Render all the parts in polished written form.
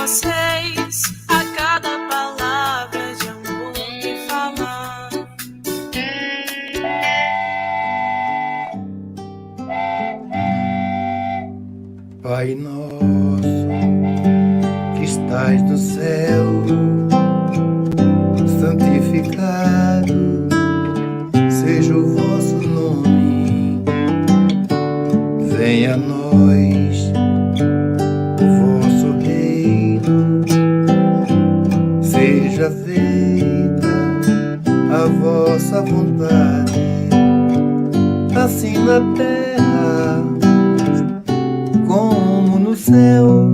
vocês a cada palavra de amor que falar. Pai nosso, que estás no céu, santificado seja o vosso nome. Venha a nós o vosso reino, seja feita a vossa vontade, assim na terra como no céu,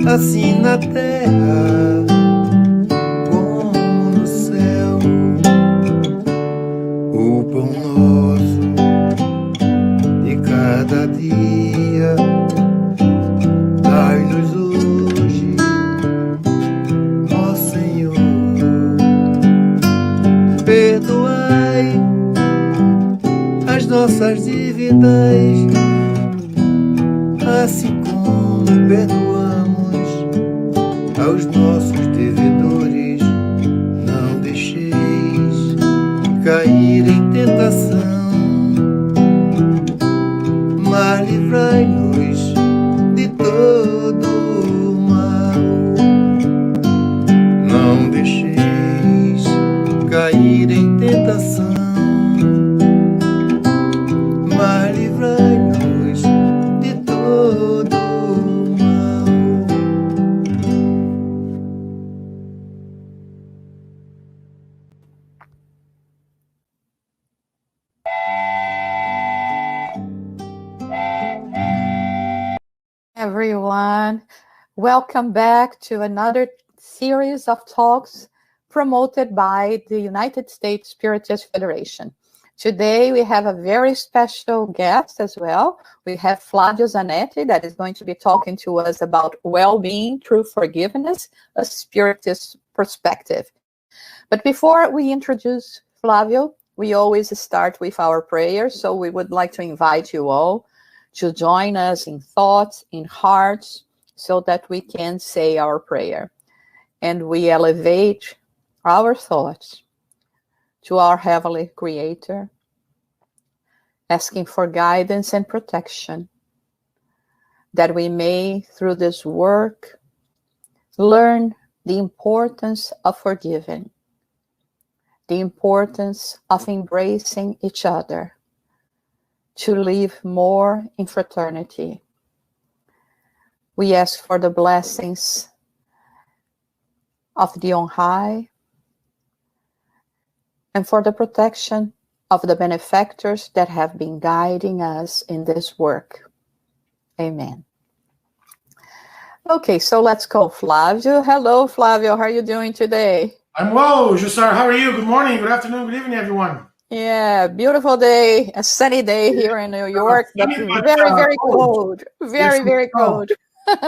assim na terra como no céu. O pão nosso de cada dia dai-nos hoje, ó Senhor. Perdoai as nossas dívidas, assim como perdoamos aos nossos devedores. Não deixeis cair em tentação, mas livrai-nos de todo o mal. Não deixeis cair em tentação, mas livrai-nos de todo o mal. Everyone, welcome back to another series of talks promoted by the United States Spiritist Federation. Today we have a very special guest as well. We have Flavio Zanetti that is going to be talking to us about well-being through forgiveness, a Spiritist perspective. But before we introduce Flavio, we always start with our prayers, so we would like to invite you all to join us in thoughts, in hearts, so that we can say our prayer. And we elevate our thoughts to our Heavenly Creator, asking for guidance and protection, that we may, through this work, learn the importance of forgiving, the importance of embracing each other, to live more in fraternity. We ask for the blessings of the On High and for the protection of the benefactors that have been guiding us in this work. Amen. Okay, so let's go, Flavio. Hello, Flavio. How are you doing today? I'm well, Jussar. How are you? Good morning, good afternoon, good evening, everyone. Yeah, beautiful day, a sunny day here in New York. Sunny, but, very cold. Very cold.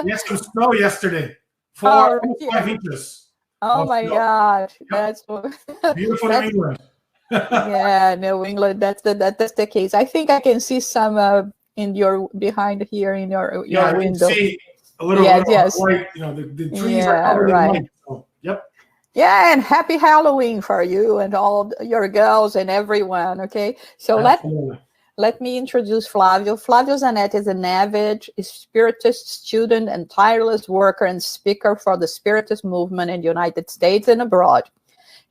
Yes, some snow yesterday. 5 inches. Oh my gosh, Yep. that's Beautiful New England. yeah, New England. That's the case. I think I can see some in your behind here in your Yeah, I window. can see a little Yes. white. You know, the trees are covered in white. So, yep. Yeah, and happy Halloween for you and all your girls and everyone, okay? So let me introduce Flavio. Flavio Zanetti is an avid Spiritist student and tireless worker and speaker for the Spiritist movement in the United States and abroad.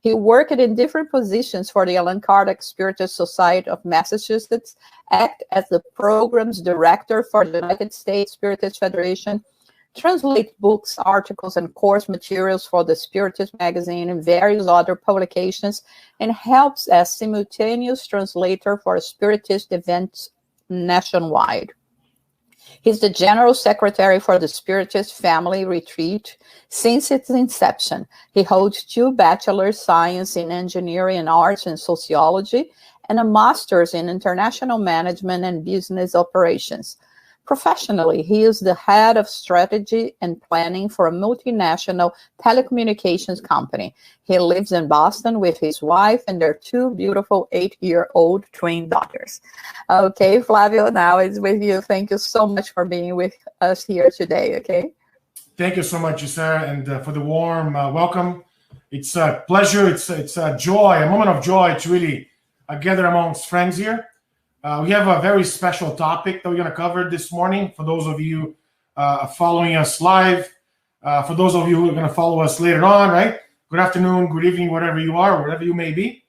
He worked in different positions for the Allan Kardec Spiritist Society of Massachusetts, acted as the program's director for the United States Spiritist Federation, translate books, articles, and course materials for the Spiritist magazine and various other publications, and helps as simultaneous translator for Spiritist events nationwide. He's the General Secretary for the Spiritist Family Retreat since its inception. He holds 2 Bachelor's Science in Engineering and Arts and Sociology, and a Master's in International Management and Business Operations. Professionally, he is the head of strategy and planning for a multinational telecommunications company. He lives in Boston with his wife and their 2 beautiful 8-year-old twin daughters. Okay, Flavio, now it's with you. Thank you so much for being with us here today, okay? Thank you so much, Sarah, and for the warm welcome. It's a pleasure. It's a joy, a moment of joy to really gather amongst friends here. We have a very special topic that we're going to cover this morning. For those of you following us live, for those of you who are going to follow us later on, right? Good afternoon, good evening, wherever you are, wherever you may be.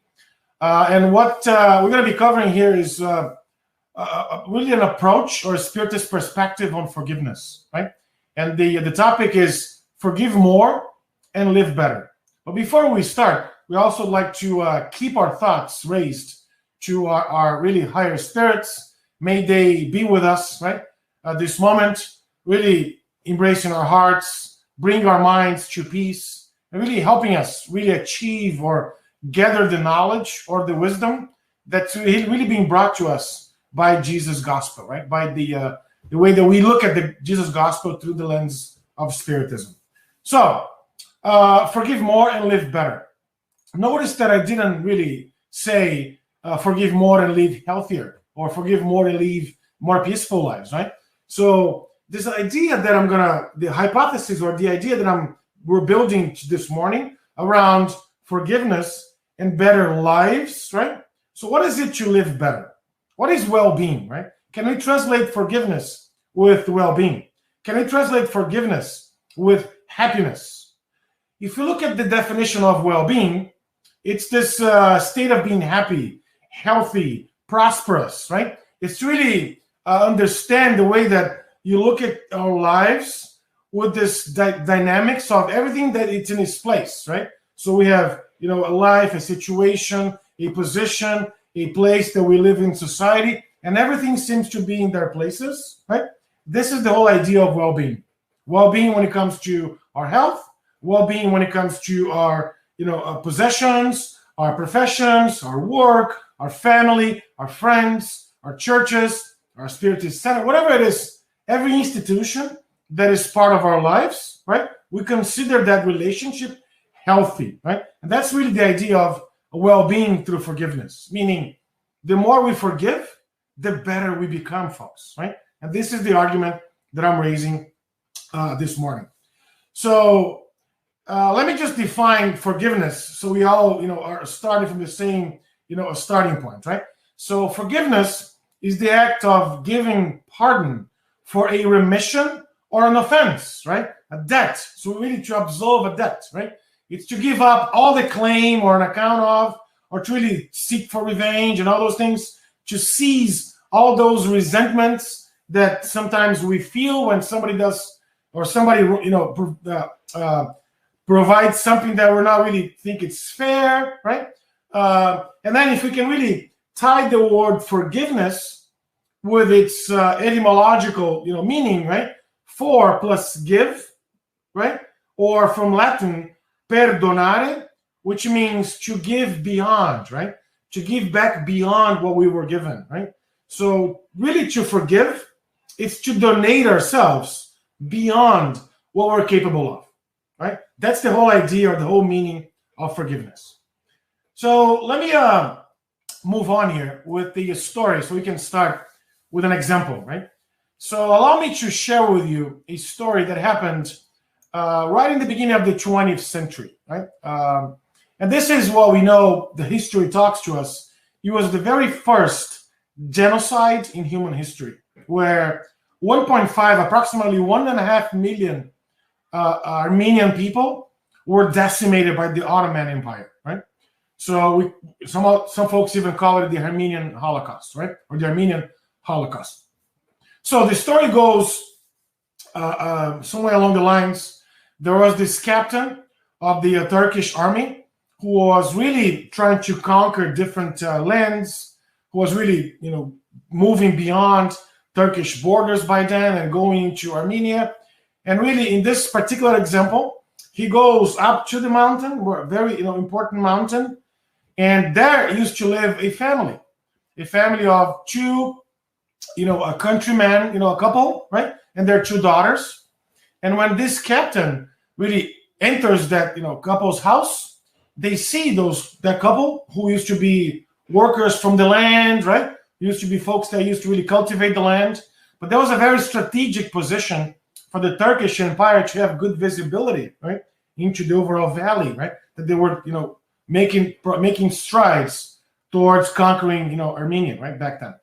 And what we're going to be covering here is really an approach or a Spiritist perspective on forgiveness, right? And the topic is forgive more and live better. But before we start, we also like to keep our thoughts raised to our really higher spirits. May they be with us, right? This moment, really embracing our hearts, bring our minds to peace, and really helping us really achieve or gather the knowledge or the wisdom that's really being brought to us by Jesus' gospel, right? By the way that we look at the Jesus gospel through the lens of Spiritism. So, forgive more and live better. Notice that I didn't really say forgive more and live healthier, or forgive more and live more peaceful lives, right? So this idea that the hypothesis or the idea that we're building this morning around forgiveness and better lives, right? So what is it to live better? What is well-being, right? Can we translate forgiveness with well-being? Can we translate forgiveness with happiness? If you look at the definition of well-being, it's this state of being happy, healthy, prosperous, right? It's really understand the way that you look at our lives with this dynamics of everything that it's in its place, right? So we have, a life, a situation, a position, a place that we live in society, and everything seems to be in their places, right? This is the whole idea of well-being. Well-being when it comes to our health, well-being when it comes to our, our possessions, our professions, our work, our family, our friends, our churches, our Spiritist center, whatever it is, every institution that is part of our lives, right? We consider that relationship healthy, right? And that's really the idea of well-being through forgiveness, meaning the more we forgive, the better we become, folks, right? And this is the argument that I'm raising this morning. So let me just define forgiveness so we all, are starting from the same, a starting point, right? So forgiveness is the act of giving pardon for a remission or an offense, right? A debt. So we need to absolve a debt, right? It's to give up all the claim or an account of, or to really seek for revenge and all those things, to seize all those resentments that sometimes we feel when somebody does, or somebody, provides something that we're not really think it's fair, right? And then if we can really tie the word forgiveness with its etymological, meaning, right? For plus give, right? Or from Latin, perdonare, which means to give beyond, right? To give back beyond what we were given, right? So really to forgive, it's to donate ourselves beyond what we're capable of, right? That's the whole idea or the whole meaning of forgiveness. So let me move on here with the story so we can start with an example, right? So allow me to share with you a story that happened right in the beginning of the 20th century, right? And this is what we know the history talks to us. It was the very first genocide in human history, where 1.5, approximately 1.5 million Armenian people were decimated by the Ottoman Empire, right? So some folks even call it the Armenian Holocaust, right? Or the Armenian Holocaust. So the story goes somewhere along the lines, there was this captain of the Turkish army who was really trying to conquer different lands, who was really, moving beyond Turkish borders by then and going into Armenia. And really, in this particular example, he goes up to the mountain, a very, important mountain, and there used to live a family of two, a countryman, a couple, right? And their two daughters. And when this captain really enters that, couple's house, they see that couple who used to be workers from the land, right? Used to be folks that used to really cultivate the land. But there was a very strategic position for the Turkish Empire to have good visibility, right, into the overall valley, right? That they were, making strides towards conquering, Armenia, right, back then.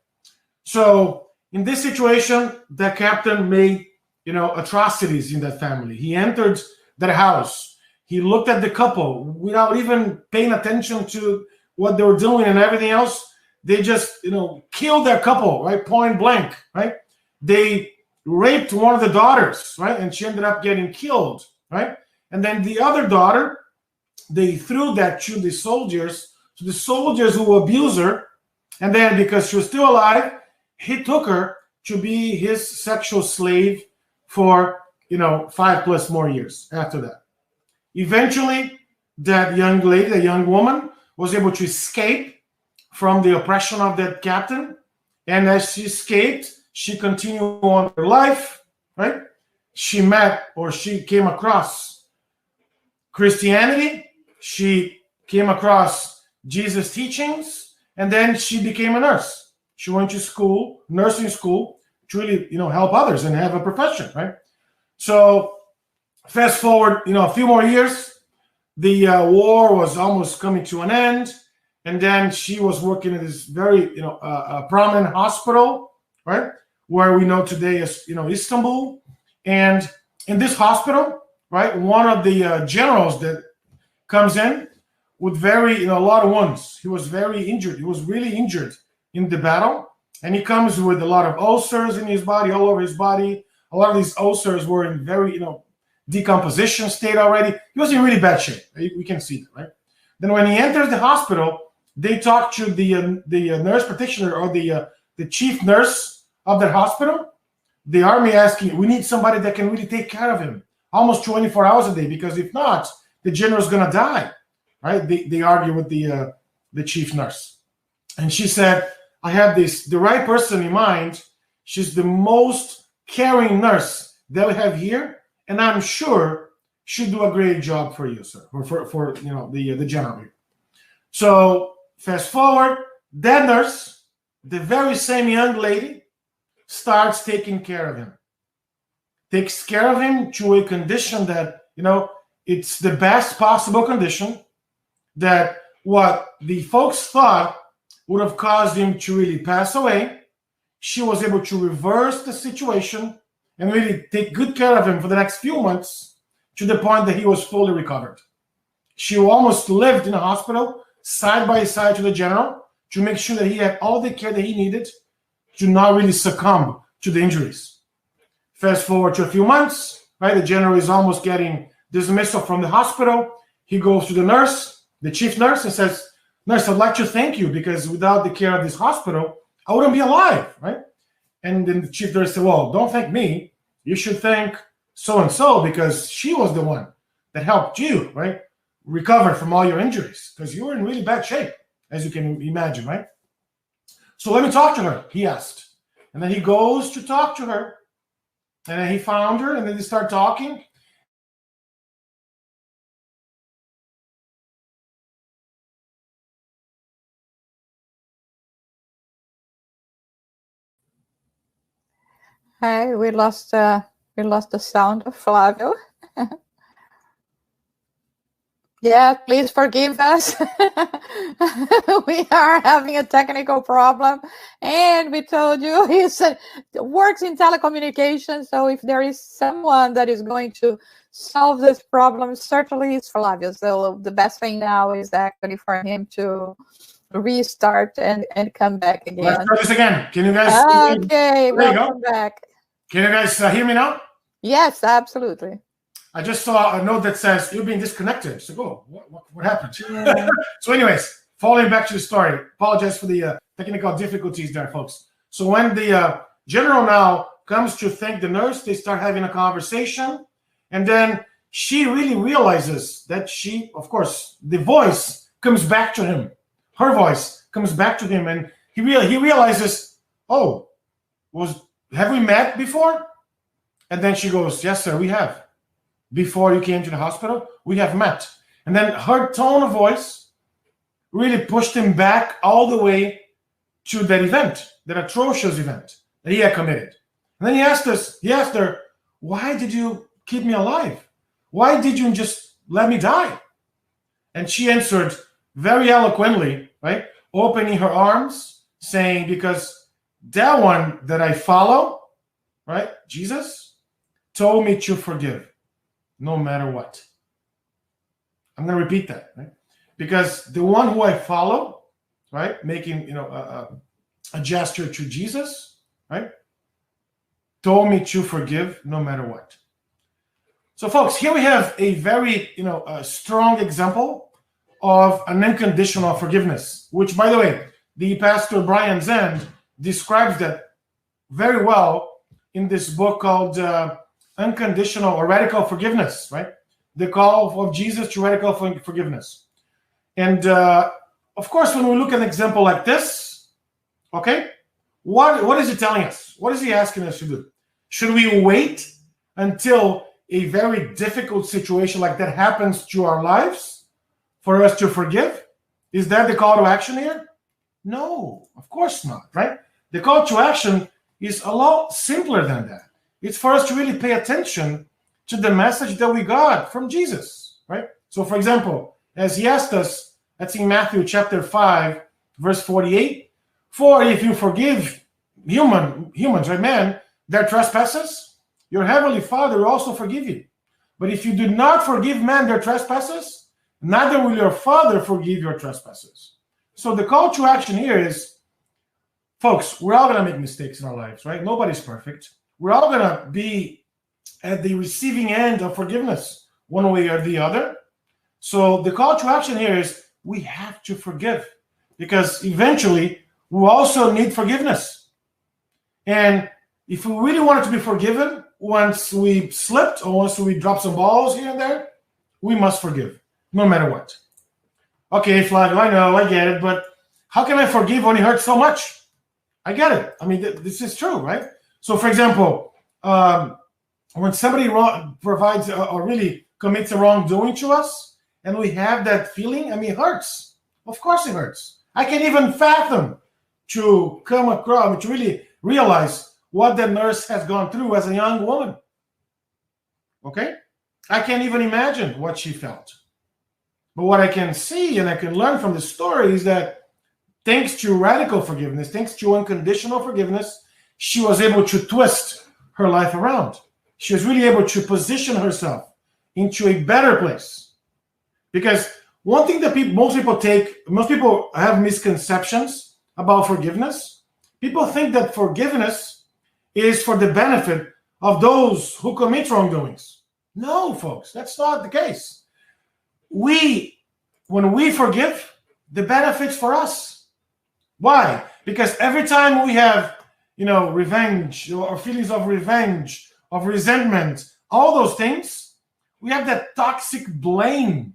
So in this situation, the captain made, atrocities in that family. He entered their house. He looked at the couple without even paying attention to what they were doing and everything else. They just, killed their couple, right, point blank, right? They raped one of the daughters, right, and she ended up getting killed, right? And then the other daughter, they threw that to the soldiers who abused her, and then because she was still alive, he took her to be his sexual slave for 5+ more years after that. Eventually, that young lady, that young woman, was able to escape from the oppression of that captain, and as she escaped, she continued on her life, right? She came across Christianity, she came across Jesus' teachings, and then she became a nurse. She went to school, nursing school, to really, help others and have a profession, right? So fast forward, a few more years, the war was almost coming to an end, and then she was working in this very, prominent hospital, right, where we know today as, Istanbul. And in this hospital, right, one of the generals that comes in with very, a lot of wounds. He was very injured. He was really injured in the battle. And he comes with a lot of ulcers in his body, all over his body. A lot of these ulcers were in very, decomposition state already. He was in really bad shape. We can see that, right? Then when he enters the hospital, they talk to the nurse practitioner or the chief nurse of that hospital. The army asking, we need somebody that can really take care of him almost 24 hours a day, because if not, the general's going to die, right? They argue with the chief nurse. And she said, I have the right person in mind. She's the most caring nurse that we have here, and I'm sure she'll do a great job for you, sir, or for the general here. So fast forward, that nurse, the very same young lady, starts taking care of him. Takes care of him to a condition that, it's the best possible condition, that what the folks thought would have caused him to really pass away, she was able to reverse the situation and really take good care of him for the next few months, to the point that he was fully recovered. She almost lived in a hospital side by side to the general to make sure that he had all the care that he needed to not really succumb to the injuries. Fast forward to a few months, right? The general is almost getting dismissal from the hospital. He goes to the nurse, the chief nurse, and says, nurse, I'd like to thank you, because without the care of this hospital, I wouldn't be alive, right? And then the chief nurse said, well, don't thank me. You should thank so-and-so, because she was the one that helped you, right, recover from all your injuries, because you were in really bad shape, as you can imagine, right? So let me talk to her, he asked. And then he goes to talk to her, and then he found her, and then they start talking. Hey, we lost the sound of Flavio. Yeah, please forgive us. We are having a technical problem, and we told you he works in telecommunications. So if there is someone that is going to solve this problem, certainly it's Flavio. So the best thing now is actually for him to restart and come back again. Let's try this again. Can you guys? Okay, welcome back. Can you guys hear me now? Yes, absolutely. I just saw a note that says you're being disconnected. So, oh, what happened? Yeah. So, anyways, following back to the story. Apologize for the technical difficulties there, folks. So, when the general now comes to thank the nurse, they start having a conversation, and then she really realizes that she, of course, the voice comes back to him. Her voice comes back to him, and he realizes, oh, have we met before? And then she goes, yes, sir, we have. Before you came to the hospital, we have met. And then her tone of voice really pushed him back all the way to that event, that atrocious event that he had committed. And then he asked her, why did you keep me alive? Why did you just let me die? And she answered very eloquently, right? Opening her arms, saying, because that one that I follow, right, Jesus, told me to forgive no matter what. I'm going to repeat that, right? Because the one who I follow, right, making, a gesture to Jesus, right, told me to forgive no matter what. So, folks, here we have a very, a strong example of an unconditional forgiveness, which, by the way, the Pastor Brian Zand describes that very well in this book called Unconditional or Radical Forgiveness, right? The call of Jesus to radical forgiveness. And, of course, when we look at an example like this, okay, what is he telling us? What is he asking us to do? Should we wait until a very difficult situation like that happens to our lives for us to forgive? Is that the call to action here? No, of course not, right? The call to action is a lot simpler than that. It's for us to really pay attention to the message that we got from Jesus, right? So, for example, as he asked us, that's in Matthew chapter 5, verse 48, for if you forgive humans, right, man, their trespasses, your heavenly Father will also forgive you. But if you do not forgive men their trespasses, neither will your Father forgive your trespasses. So the call to action here is, folks, we're all going to make mistakes in our lives, right? Nobody's perfect. We're all going to be at the receiving end of forgiveness, one way or the other. So the call to action here is we have to forgive, because eventually we also need forgiveness. And if we really wanted to be forgiven, once we slipped or once we dropped some balls here and there, we must forgive, no matter what. Okay, Flavio, I know, I get it, but how can I forgive when it hurts so much? I get it. I mean, this is true, right? So, for example, when somebody provides or really commits a wrongdoing to us, and we have that feeling, I mean, it hurts. Of course it hurts. I can't even fathom to come across, to really realize what the nurse has gone through as a young woman. Okay? I can't even imagine what she felt. But what I can see and I can learn from the story is that thanks to radical forgiveness, thanks to unconditional forgiveness, she was able to twist her life around. She was really able to position herself into a better place. Because one thing that most people have misconceptions about forgiveness. People think that forgiveness is for the benefit of those who commit wrongdoings. No, folks, that's not the case. When we forgive, the benefit's for us. Why? Because every time we have, revenge or feelings of revenge, of resentment, all those things, we have that toxic blame,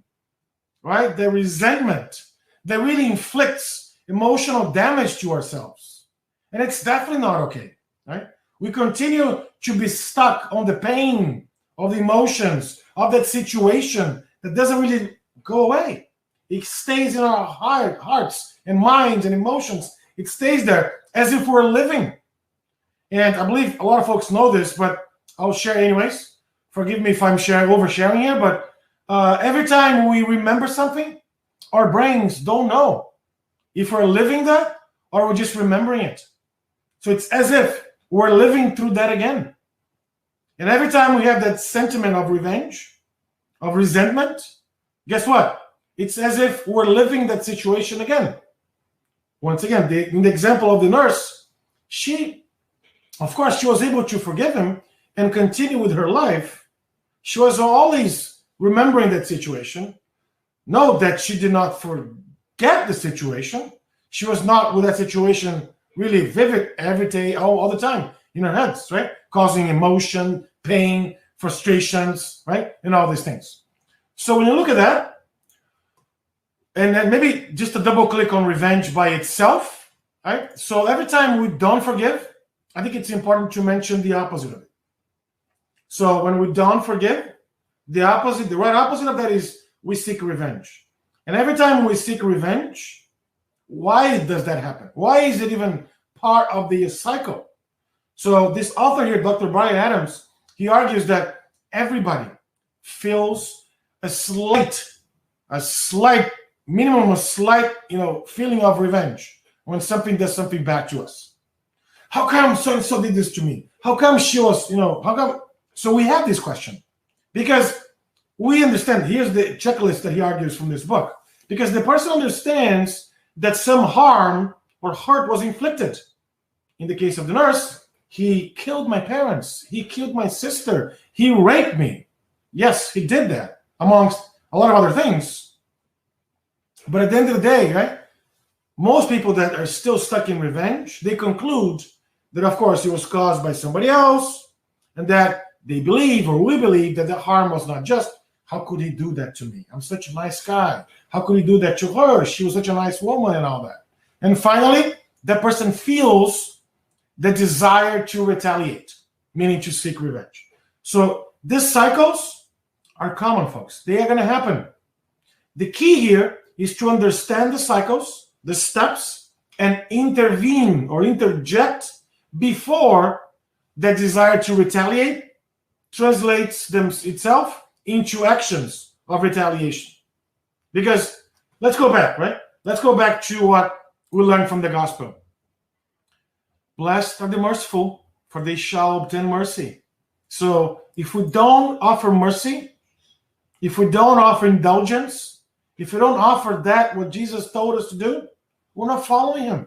right? The resentment that really inflicts emotional damage to ourselves. And it's definitely not okay, right? We continue to be stuck on the pain of the emotions of that situation that doesn't really go away. It stays in our hearts and minds and emotions. It stays there as if we're living. And I believe a lot of folks know this, but I'll share anyways. Forgive me if I'm oversharing here, but every time we remember something, our brains don't know if we're living that or we're just remembering it. So it's as if we're living through that again. And every time we have that sentiment of revenge, of resentment, guess what? It's as if we're living that situation again. Once again, in the example of the nurse, she was able to forgive him and continue with her life. She was always remembering that situation. Note that she did not forget the situation. She was not with that situation really vivid every day, all the time in her head, right? Causing emotion, pain, frustrations, right? And all these things. So when you look at that, and then maybe just a double click on revenge by itself, right? So every time we don't forgive, I think it's important to mention the opposite of it. So when we don't forgive, the right opposite of that is we seek revenge. And every time we seek revenge, why does that happen? Why is it even part of the cycle? So this author here, Dr. Brian Adams, he argues that everybody feels a slight, minimum, feeling of revenge when something does something back to us. How come so-and-so did this to me? How come she was, how come? So we have this question because we understand, here's the checklist that he argues from this book, because the person understands that some harm or hurt was inflicted. In the case of the nurse, he killed my parents. He killed my sister. He raped me. Yes, he did that, amongst a lot of other things. But at the end of the day, right, most people that are still stuck in revenge, they conclude that, of course, it was caused by somebody else, and that they believe, or we believe, that the harm was not just. How could he do that to me? I'm such a nice guy. How could he do that to her? She was such a nice woman and all that. And finally, that person feels the desire to retaliate, meaning to seek revenge. So these cycles are common, folks. They are going to happen. The key here is to understand the cycles, the steps, and intervene or interject before the desire to retaliate translates itself into actions of retaliation. Because let's go back, right? Let's go back to what we learned from the gospel. Blessed are the merciful, for they shall obtain mercy. So if we don't offer mercy, if we don't offer indulgence, if we don't offer that what Jesus told us to do, we're not following him.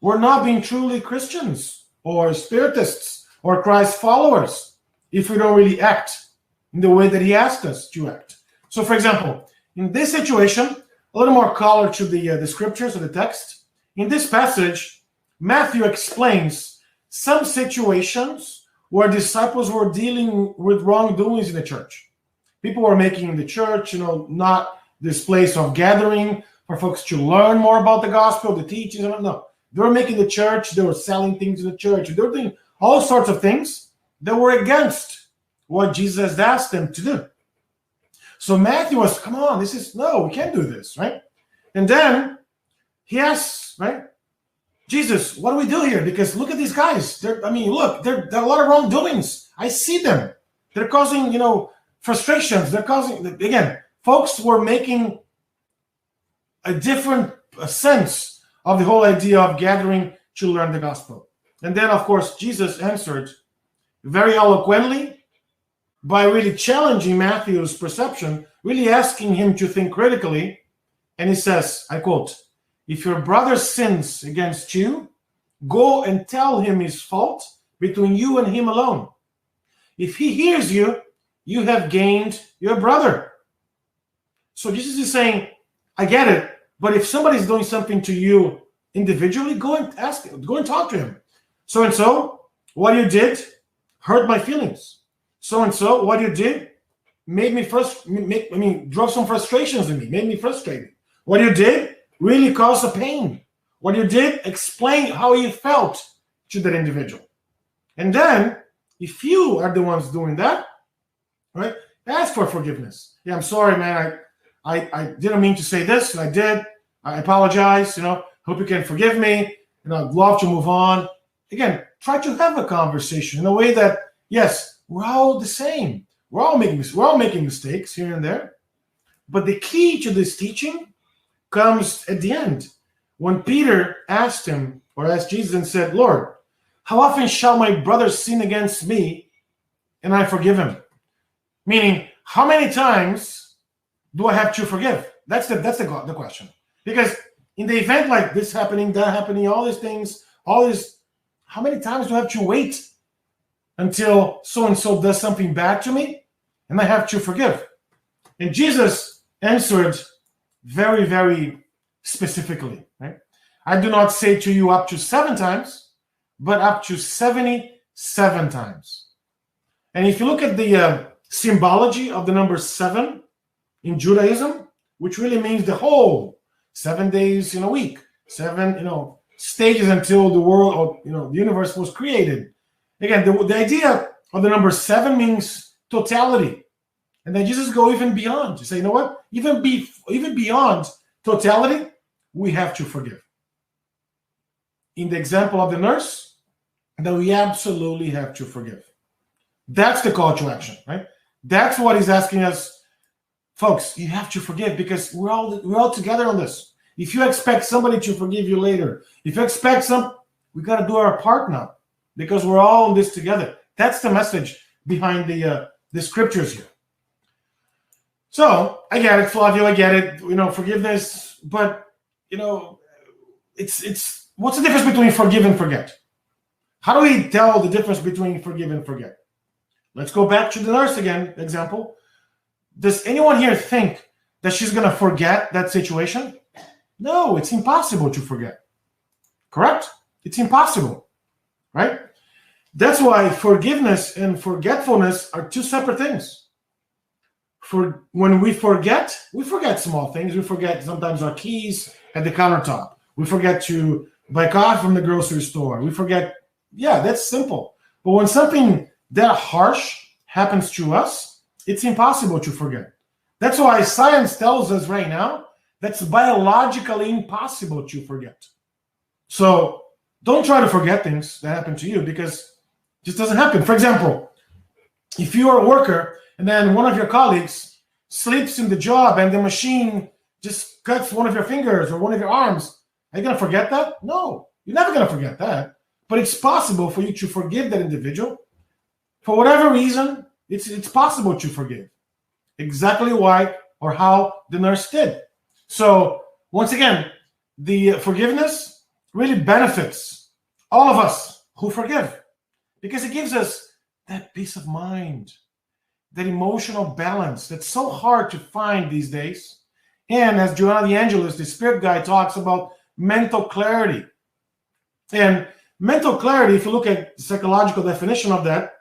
We're not being truly Christians or Spiritists or Christ followers if we don't really act in the way that he asked us to act. So, for example, in this situation, a little more color to the scriptures or the text. In this passage, Matthew explains some situations where disciples were dealing with wrongdoings in the church. People were making the church, not this place of gathering for folks to learn more about the gospel, the teachings. No, they were making the church. They were selling things in the church. They were doing all sorts of things that were against what Jesus asked them to do. So Matthew was, come on, we can't do this, right? And then he asks, right, Jesus, what do we do here? Because look at these guys. There are a lot of wrongdoings. I see them. They're causing, frustrations. They're causing, again, folks were making a different sense of the whole idea of gathering to learn the gospel. And then, of course, Jesus answered very eloquently by really challenging Matthew's perception, really asking him to think critically. And he says, I quote, if your brother sins against you, go and tell him his fault between you and him alone. If he hears you, you have gained your brother. So Jesus is saying, I get it, but if somebody's doing something to you individually, go and talk to him. So-and-so, what you did hurt my feelings. So-and-so, what you did made me drove some frustrations in me, made me frustrated. What you did really caused a pain. What you did explained how you felt to that individual. And then, if you are the ones doing that, right, ask for forgiveness. Yeah, I'm sorry, man. I didn't mean to say this, and I did. I apologize. Hope you can forgive me. I'd love to move on. Again, try to have a conversation in a way that, yes, we're all the same. We're all making mistakes here and there. But the key to this teaching comes at the end, when Peter asked Jesus and said, Lord, how often shall my brother sin against me and I forgive him? Meaning, how many times do I have to forgive? That's the question. Because in the event like this happening, that happening, all these things, how many times do I have to wait until so-and-so does something bad to me and I have to forgive? And Jesus answered very, very specifically, right? I do not say to you up to 7 times, but up to 77 times. And if you look at the symbology of the number 7 in Judaism, which really means the whole 7 days in a week, 7, stages until the world or, the universe was created. Again, the idea of the number 7 means totality. And then Jesus go even beyond to say, you know what? Even beyond totality, we have to forgive. In the example of the nurse, that we absolutely have to forgive. That's the call to action, right? That's what he's asking us, folks. You have to forgive because we're all together on this. If you expect somebody to forgive you later, if you expect we got to do our part now because we're all in this together. That's the message behind the scriptures here. So I get it, Flavio. I get it. Forgiveness, but it's what's the difference between forgive and forget? How do we tell the difference between forgive and forget? Let's go back to the nurse again. Example. Does anyone here think that she's going to forget that situation? No, it's impossible to forget. Correct? It's impossible, right? That's why forgiveness and forgetfulness are two separate things. When we forget small things. We forget sometimes our keys at the countertop. We forget to buy coffee from the grocery store. We forget, that's simple. But when something that harsh happens to us, it's impossible to forget. That's why science tells us right now that's biologically impossible to forget. So don't try to forget things that happen to you because it just doesn't happen. For example, if you are a worker and then one of your colleagues sleeps in the job and the machine just cuts one of your fingers or one of your arms, are you going to forget that? No, you're never going to forget that. But it's possible for you to forgive that individual. For whatever reason, it's possible to forgive. Exactly why or how the nurse did. So once again, the forgiveness really benefits all of us who forgive because it gives us that peace of mind, that emotional balance that's so hard to find these days. And as Joanna the Angelus, the spirit guide, talks about mental clarity. And mental clarity, if you look at the psychological definition of that,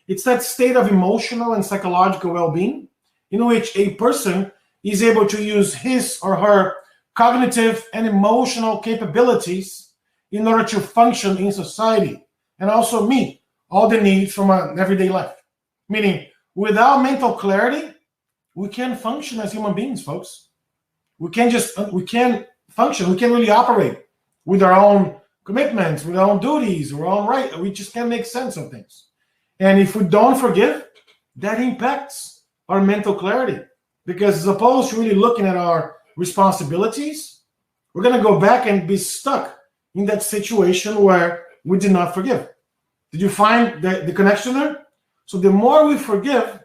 it's that state of emotional and psychological well-being in which a person is able to use his or her cognitive and emotional capabilities in order to function in society and also meet all the needs from an everyday life. Meaning, without mental clarity, we can't function as human beings, folks. We can't function. We can't really operate with our own commitments, with our own duties, our own right. We just can't make sense of things. And if we don't forgive, that impacts our mental clarity. Because as opposed to really looking at our responsibilities, we're going to go back and be stuck in that situation where we did not forgive. Did you find the connection there? So the more we forgive,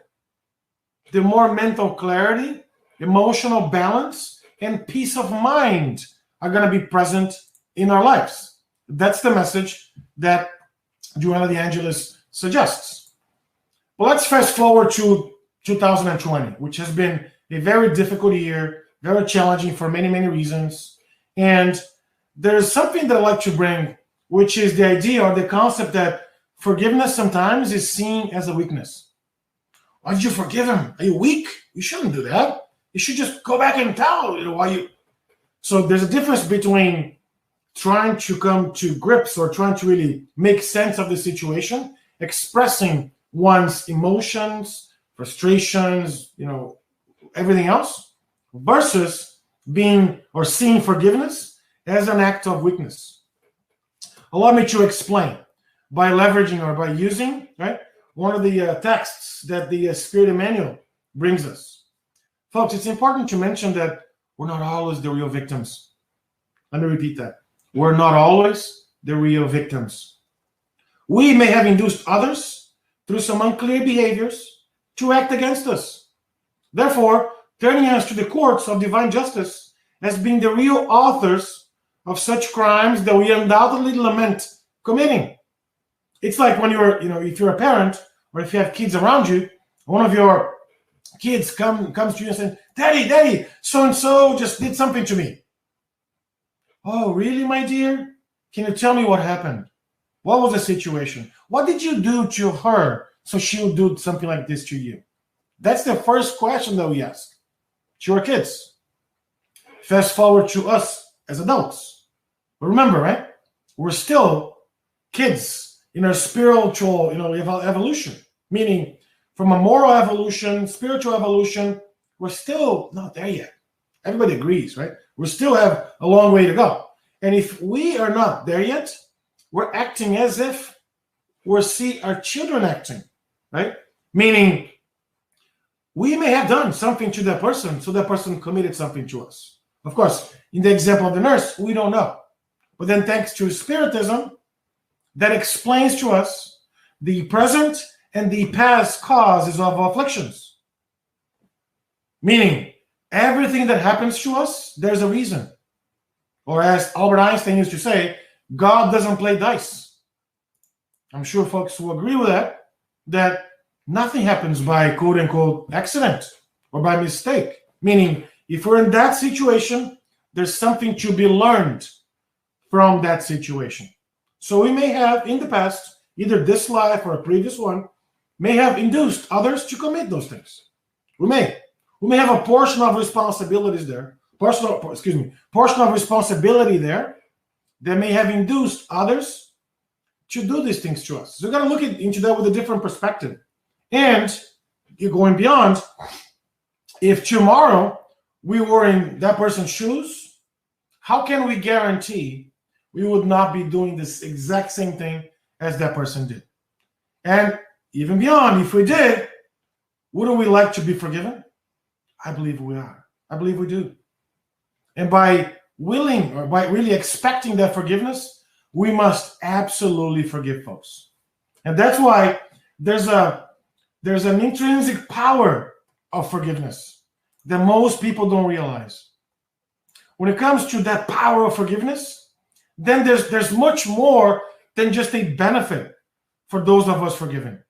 the more mental clarity, emotional balance, and peace of mind are going to be present in our lives. That's the message that Joanna the Angelus suggests. Well, let's fast forward to 2020, which has been a very difficult year, very challenging for many, many reasons. And there's something that I like to bring, which is the idea or the concept that forgiveness sometimes is seen as a weakness. Why did you forgive him? Are you weak? You shouldn't do that. You should just go back and tell why you. So there's a difference between trying to come to grips or trying to really make sense of the situation, expressing one's emotions, frustrations, everything else, versus being or seeing forgiveness as an act of weakness. Allow me to explain by leveraging or by using, right, one of the texts that the Spirit Manual brings us. Folks, it's important to mention that we're not always the real victims. Let me repeat that. We're not always the real victims. We may have induced others through some unclear behaviors to act against us. Therefore, turning us to the courts of divine justice as being the real authors of such crimes that we undoubtedly lament committing. It's like when if you're a parent or if you have kids around you, one of your kids comes to you and says, Daddy, so-and-so just did something to me. Oh, really, my dear? Can you tell me what happened? What was the situation? What did you do to her so she'll do something like this to you? That's the first question that we ask to our kids. Fast forward to us as adults. But remember, right? We're still kids in our spiritual, evolution. Meaning, from a moral evolution, spiritual evolution, we're still not there yet. Everybody agrees, right? We still have a long way to go. And if we are not there yet, we're acting as if we see our children acting. right? Meaning, we may have done something to that person, so that person committed something to us. Of course, in the example of the nurse, we don't know. But then thanks to Spiritism, that explains to us the present and the past causes of afflictions. Meaning, everything that happens to us, there's a reason. Or as Albert Einstein used to say, God doesn't play dice. I'm sure folks will agree with that nothing happens by quote-unquote accident or by mistake. Meaning, if we're in that situation, there's something to be learned from that situation. So we may have, in the past, either this life or a previous one, may have induced others to commit those things. We may have a portion of responsibilities there, portion of responsibility there that may have induced others to do these things to us. So we've got to look into that with a different perspective. And you're going beyond, if tomorrow we were in that person's shoes, how can we guarantee we would not be doing this exact same thing as that person did? And even beyond, if we did, wouldn't we like to be forgiven? I believe we are. I believe we do. And by willing or by really expecting that forgiveness, we must absolutely forgive folks. And that's why there's an intrinsic power of forgiveness that most people don't realize. When it comes to that power of forgiveness, then there's much more than just a benefit for those of us forgiven.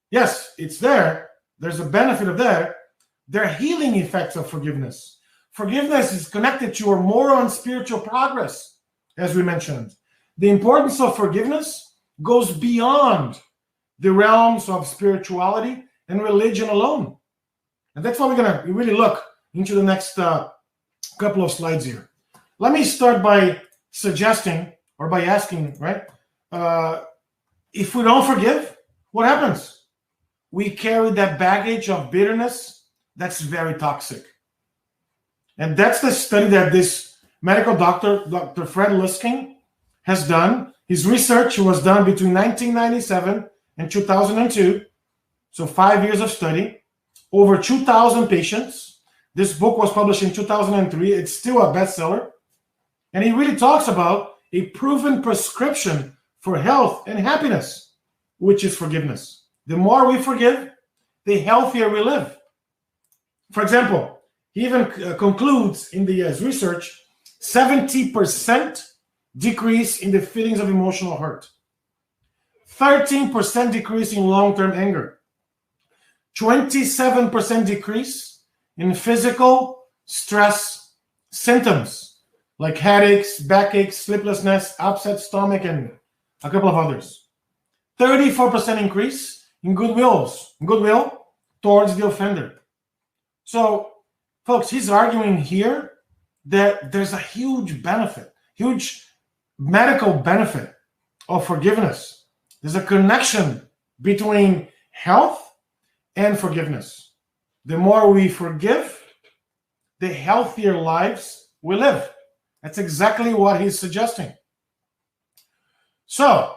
Yes, it's there. There's a benefit of that. There are healing effects of forgiveness. Forgiveness is connected to our moral and spiritual progress, as we mentioned. The importance of forgiveness goes beyond the realms of spirituality and religion alone. And that's why we're going to really look into the next couple of slides here. Let me start by suggesting or by asking, right? If we don't forgive, what happens? We carry that baggage of bitterness that's very toxic. And that's the study that this medical doctor, Dr. Fred Luskin, has done. His research was done between 1997 and 2002. So 5 years of study, over 2,000 patients. This book was published in 2003. It's still a bestseller. And he really talks about a proven prescription for health and happiness, which is forgiveness. The more we forgive, the healthier we live. For example, he even concludes in his research, 70% decrease in the feelings of emotional hurt, 13% decrease in long-term anger, 27% decrease in physical stress symptoms like headaches, backaches, sleeplessness, upset stomach, and a couple of others. 34% increase in goodwill towards the offender. So, folks, he's arguing here that there's a huge benefit, huge medical benefit of forgiveness. There's a connection between health and forgiveness. The more we forgive, the healthier lives we live. That's exactly what he's suggesting. So,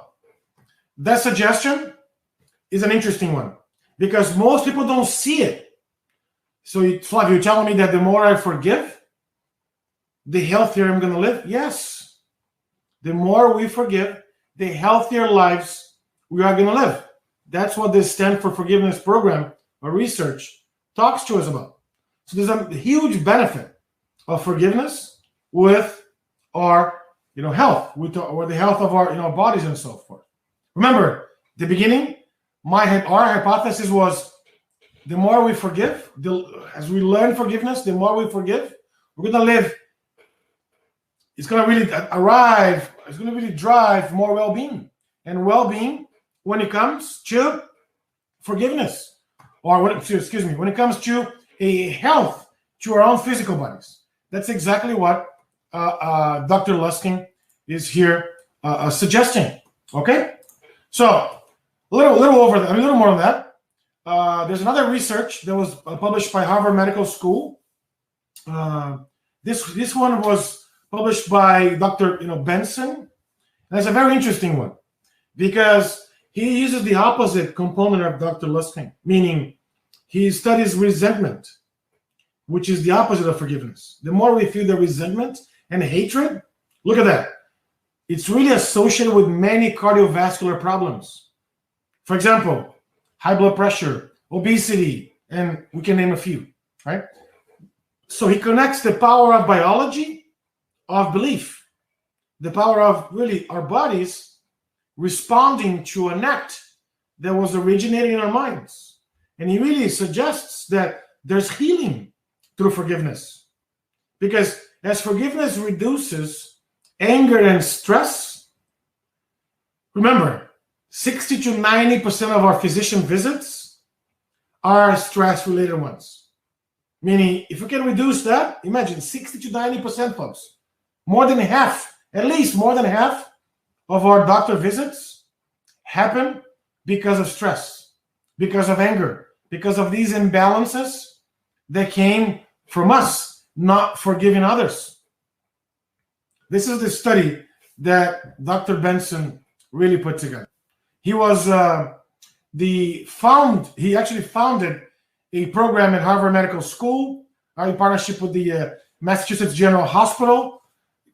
that suggestion is an interesting one because most people don't see it. So, Flavio, you're telling me that the more I forgive, the healthier I'm going to live? Yes. The more we forgive, the healthier lives we are going to live. That's what this Stand for Forgiveness program or research talks to us about. So there's a huge benefit of forgiveness with our health, or the health of our bodies and so forth. Remember, the beginning, our hypothesis was the more we forgive, as we learn forgiveness, the more we forgive, we're going to live. It's going to really drive more well-being. And well-being, when it comes to forgiveness, or when it comes to a health to our own physical bodies. That's exactly what Dr. Luskin is here suggesting. Okay? So, a little more on that. There's another research that was published by Harvard Medical School. This one was published by Dr. Benson. And it's a very interesting one because he uses the opposite component of Dr. Luskin, meaning he studies resentment, which is the opposite of forgiveness. The more we feel the resentment and hatred, look at that. It's really associated with many cardiovascular problems. For example, high blood pressure, obesity, and we can name a few, right? So he connects the power of biology, of belief, the power of really our bodies responding to an act that was originating in our minds. And he really suggests that there's healing through forgiveness. Because as forgiveness reduces anger and stress, remember, 60 to 90% of our physician visits are stress-related ones. Meaning, if we can reduce that, imagine 60 to 90%, folks. More than half, at least more than half of our doctor visits happen because of stress, because of anger, because of these imbalances that came from us not forgiving others. This is the study that Dr. Benson really put together. He was he actually founded a program at Harvard Medical School in partnership with the Massachusetts General Hospital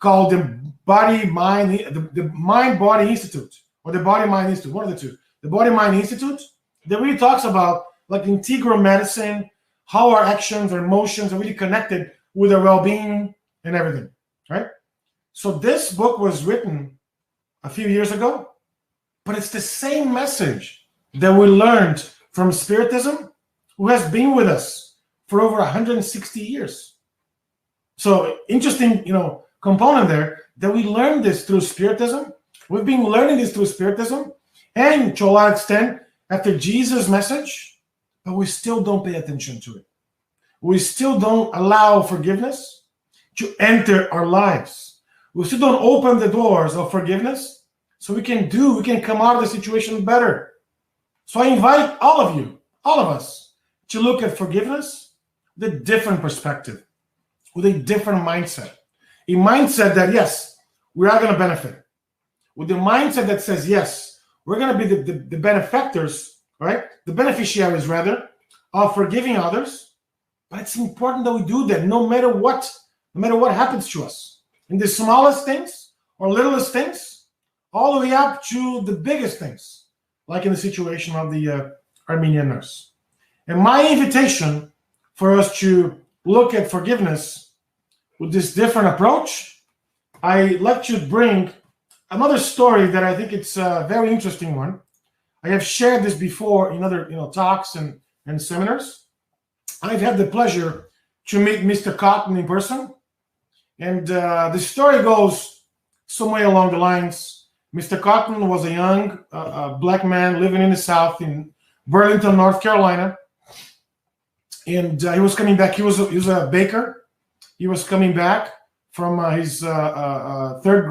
called the Mind-Body Institute, or the Body-Mind Institute, one of the two. The Body-Mind Institute that really talks about like integral medicine, how our actions or emotions are really connected with our well-being and everything, right? So this book was written a few years ago, but it's the same message that we learned from Spiritism, who has been with us for over 160 years. So interesting, component there that we learned this through Spiritism. We've been learning this through Spiritism, and to a large extent after Jesus' message, but we still don't pay attention to it. We still don't allow forgiveness to enter our lives. We still don't open the doors of forgiveness so we can come out of the situation better. So I invite all of you, all of us, to look at forgiveness with a different perspective, with a different mindset. A mindset that, yes, we are going to benefit. With the mindset that says, yes, we're going to be the benefactors, right? The beneficiaries, rather, of forgiving others. But it's important that we do that no matter what happens to us. In the smallest things or littlest things, all the way up to the biggest things, like in the situation of the Armenian nurse. And my invitation for us to look at forgiveness with this different approach, I'd like to bring another story that I think it's a very interesting one. I have shared this before in other talks and seminars. I've had the pleasure to meet Mr. Cotton in person. And the story goes some way along the lines. Mr. Cotton was a young black man living in the South in Burlington, North Carolina. And he was coming back. He was a baker. He was coming back from his third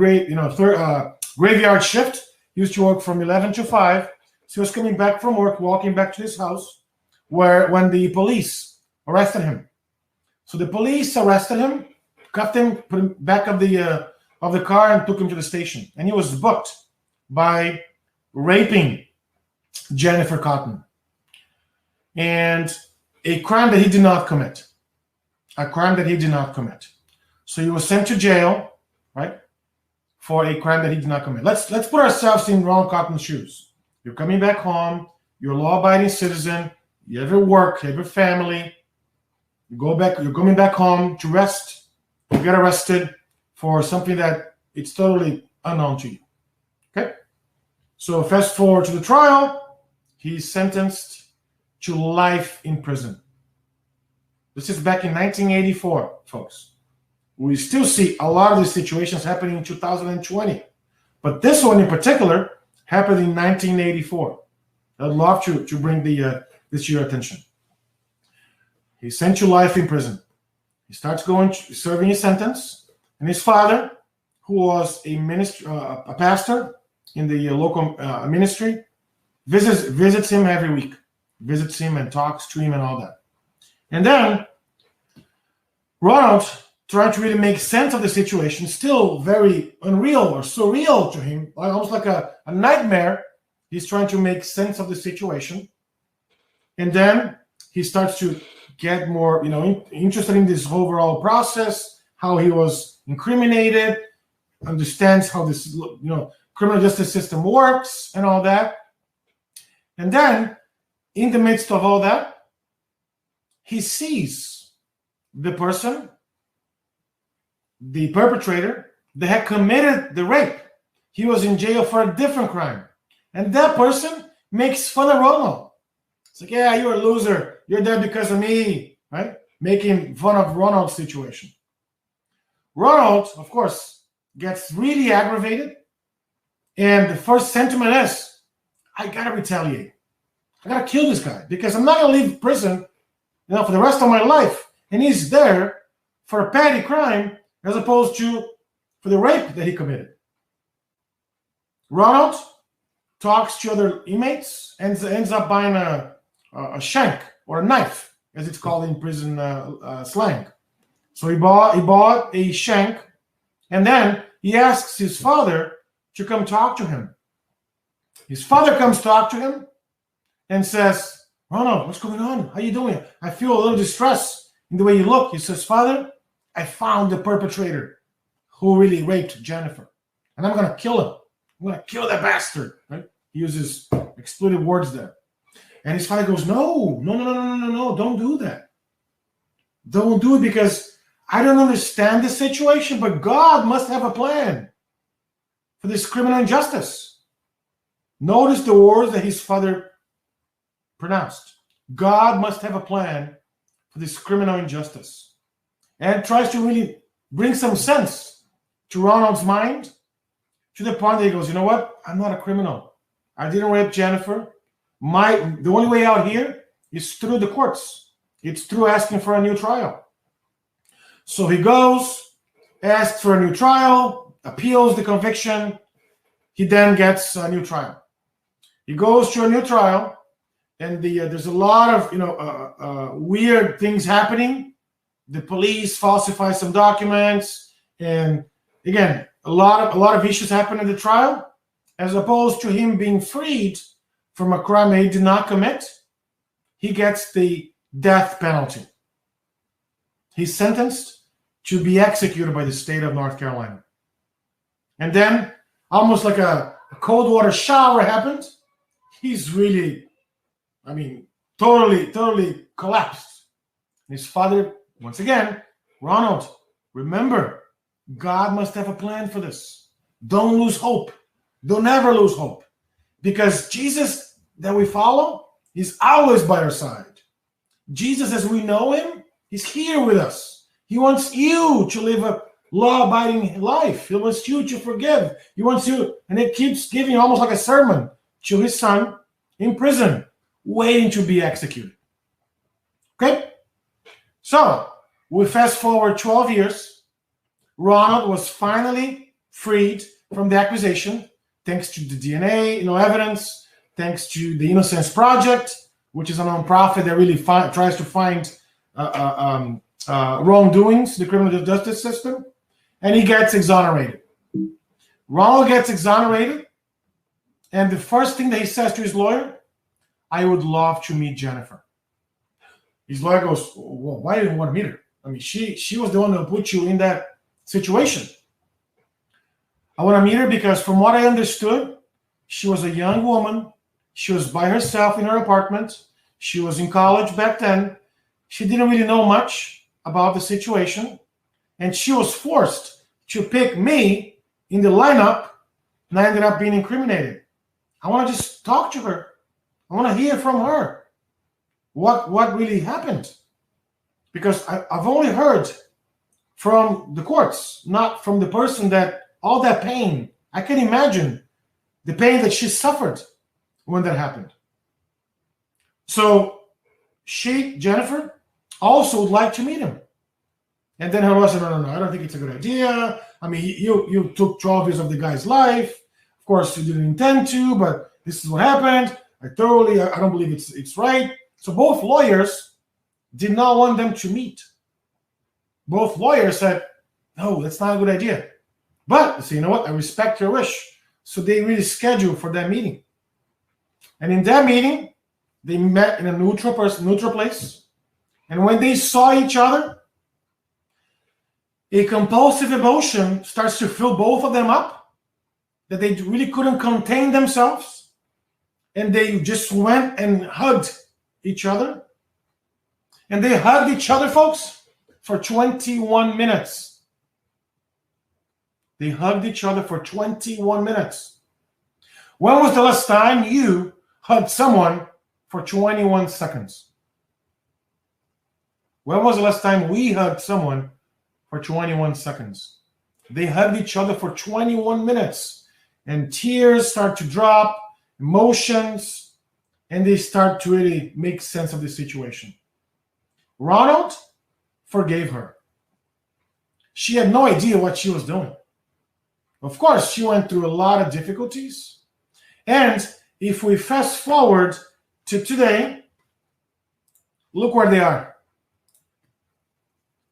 graveyard shift. He used to work from 11 to 5. So he was coming back from work, walking back to his house, when the police arrested him. So the police arrested him, cuffed him, put him back of the car, and took him to the station. And he was booked by raping Jennifer Cotton, and a crime that he did not commit. A crime that he did not commit. So he was sent to jail, right, for a crime that he did not commit. Let's put ourselves in Ron Cotton's shoes. You're coming back home. You're a law-abiding citizen. You have your work. You have your family. You're coming back home to rest. You get arrested for something that it's totally unknown to you. Okay? So fast forward to the trial. He's sentenced to life in prison. This is back in 1984, folks. We still see a lot of these situations happening in 2020. But this one in particular happened in 1984. I'd love to bring this to your attention. He sent to life in prison. He starts serving his sentence, and his father, who was a pastor in the local ministry, visits him every week, visits him and talks to him and all that. And then Ronald, trying to really make sense of the situation, still very unreal or surreal to him, almost like a nightmare. He's trying to make sense of the situation. And then he starts to get more, interested in this overall process, how he was incriminated, understands how this, criminal justice system works and all that. And then, in the midst of all that, he sees the person, the perpetrator, that had committed the rape. He was in jail for a different crime. And that person makes fun of Ronald. It's like, yeah, you're a loser. You're there because of me, right? Making fun of Ronald's situation. Ronald, of course, gets really aggravated. And the first sentiment is, I got to retaliate. I got to kill this guy because I'm not going to leave prison, for the rest of my life. And he's there for a petty crime as opposed to for the rape that he committed. Ronald talks to other inmates and ends up buying a shank or a knife, as it's called in prison slang. So he bought a shank, and then he asks his father to come talk to him. His father comes talk to him and says, Ronald, what's going on? How you doing? I feel a little distress in the way you look. He says, Father, I found the perpetrator who really raped Jennifer, and I'm going to kill him. I'm going to kill that bastard. Right? He uses expletive words there. And his father goes, no, don't do that. Don't do it because I don't understand the situation, but God must have a plan for this criminal injustice. Notice the words that his father pronounced. God must have a plan for this criminal injustice. And tries to really bring some sense to Ronald's mind to the point that he goes, you know what? I'm not a criminal. I didn't rape Jennifer. The only way out here is through the courts. It's through asking for a new trial. So he goes, asks for a new trial, appeals the conviction. He then gets a new trial. He goes to a new trial, and there's a lot of weird things happening. The police falsify some documents, and again, a lot of issues happen in the trial, as opposed to him being freed from a crime he did not commit. He gets the death penalty. He's sentenced to be executed by the state of North Carolina. And then, almost like a cold water shower happened. He's really, totally collapsed. His father, once again, Ronald, remember, God must have a plan for this. Don't lose hope. Don't ever lose hope. Because Jesus that we follow is always by our side. Jesus, as we know him, is here with us. He wants you to live a law-abiding life. He wants you to forgive. He wants you, and it keeps giving almost like a sermon to his son in prison, waiting to be executed. Okay? So, we fast forward 12 years. Ronald was finally freed from the accusation, thanks to the DNA, evidence, thanks to the Innocence Project, which is a nonprofit that really tries to find wrongdoings in the criminal justice system, and he gets exonerated. Ronald gets exonerated, and the first thing that he says to his lawyer, I would love to meet Jennifer. His lawyer goes, well, why do you want to meet her? She was the one who put you in that situation. I want to meet her because from what I understood, she was a young woman. She was by herself in her apartment. She was in college back then. She didn't really know much about the situation. And she was forced to pick me in the lineup, and I ended up being incriminated. I want to just talk to her. I want to hear from her what really happened. Because I've only heard from the courts, not from the person that all that pain. I can imagine the pain that she suffered when that happened. So Jennifer, also would like to meet him. And then her lawyer said, no, I don't think it's a good idea. You took 12 years of the guy's life. Of course, you didn't intend to, but this is what happened. I don't believe it's right. So both lawyers did not want them to meet. Both lawyers said, no, that's not a good idea. But they say, you know what? I respect your wish. So they really scheduled for that meeting. And in that meeting, they met in a neutral place. And when they saw each other, a compulsive emotion starts to fill both of them up, that they really couldn't contain themselves. And they just went and hugged each other. And they hugged each other, folks, for 21 minutes. They hugged each other for 21 minutes. When was the last time you hugged someone for 21 seconds? When was the last time we hugged someone for 21 seconds? They hugged each other for 21 minutes, and tears start to drop, emotions, and they start to really make sense of the situation. Ronald forgave her. She had no idea what she was doing. Of course, she went through a lot of difficulties. And if we fast forward to today, look where they are.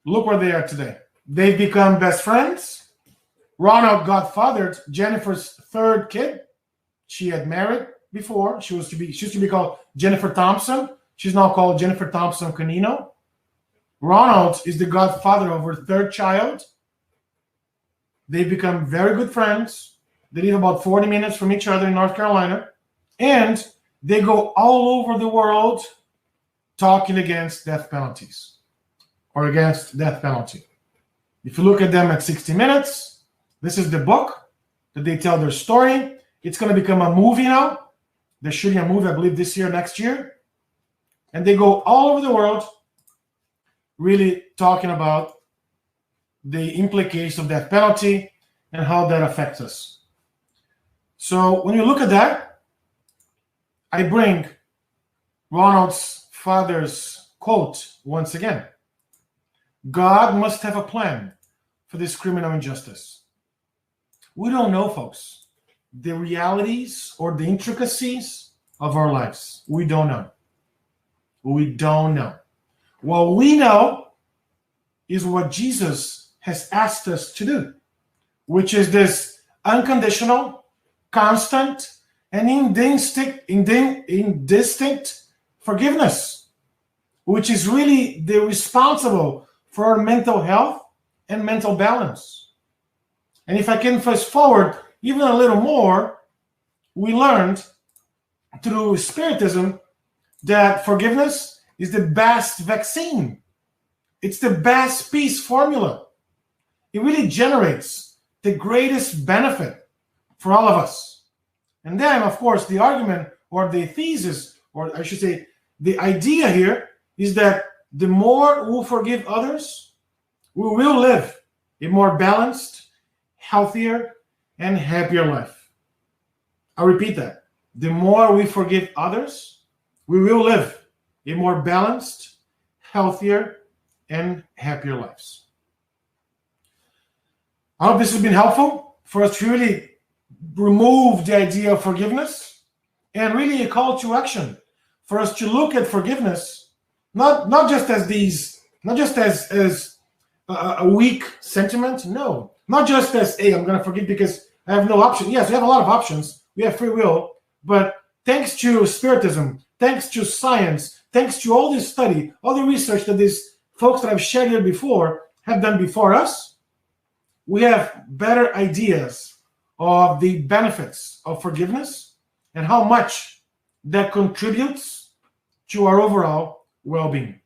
Look where they are today. They've become best friends. Ronald godfathered Jennifer's third kid. She had married before. She used to be called Jennifer Thompson. She's now called Jennifer Thompson Canino. Ronald is the godfather of her third child. They've become very good friends. They live about 40 minutes from each other in North Carolina. And they go all over the world talking against death penalties or against death penalty. If you look at them at 60 Minutes, this is the book that they tell their story. It's going to become a movie now. They're shooting a movie, I believe, this year, next year. And they go all over the world really talking about the implications of death penalty and how that affects us. So when you look at that, I bring Ronald's father's quote once again. God must have a plan for this criminal injustice. We don't know, folks, the realities or the intricacies of our lives. We don't know. We don't know. What we know is what Jesus has asked us to do, which is this unconditional, constant, and indistinct forgiveness, which is really the responsible for our mental health and mental balance. And if I can fast forward even a little more, we learned through Spiritism that forgiveness is the best vaccine. It's the best peace formula. It really generates the greatest benefit for all of us. And then, of course, the argument or the thesis, or I should say, the idea here is that the more we forgive others, we will live a more balanced, healthier, and happier life. I'll repeat that. The more we forgive others, we will live a more balanced, healthier, and happier lives. I hope this has been helpful for us to really remove the idea of forgiveness and really a call to action for us to look at forgiveness not just as a weak sentiment, no, not just as, hey, I'm going to forgive because I have no option. Yes, we have a lot of options. We have free will, but thanks to Spiritism, thanks to science, thanks to all this study, all the research that these folks that I've shared here before have done before us, we have better ideas of the benefits of forgiveness and how much that contributes to our overall well-being.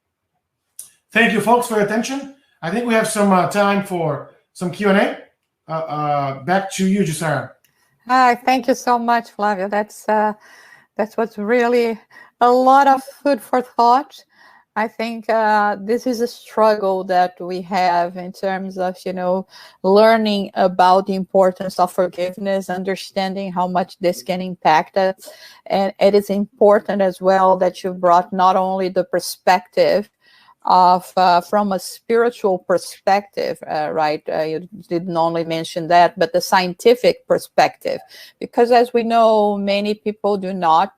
Thank you, folks, for your attention. I think we have some time for some Q&A. Back to you, Jusara. Thank you so much, Flavio. That's what's really a lot of food for thought. I think this is a struggle that we have in terms of, learning about the importance of forgiveness, understanding how much this can impact us. And it is important as well that you brought not only the perspective of from a spiritual perspective, right? You didn't only mention that, but the scientific perspective, because as we know, many people do not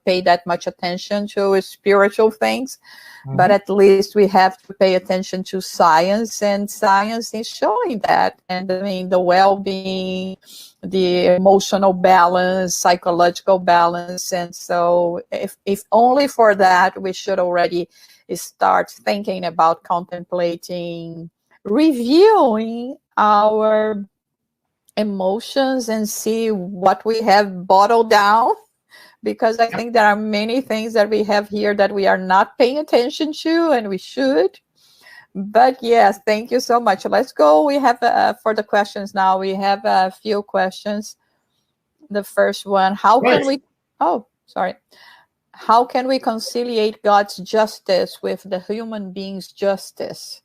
pay that much attention to spiritual things, but at least we have to pay attention to science, and science is showing that. And I mean, the well-being the emotional balance, psychological balance. And so if only for that, we should already start thinking about contemplating, reviewing our emotions and see what we have bottled down, because I think there are many things that we have here that we are not paying attention to, and we should. But yes, thank you so much. Let's go. We have for the questions now. We have a few questions. The first one: how can we? Oh, sorry. How can we conciliate God's justice with the human being's justice?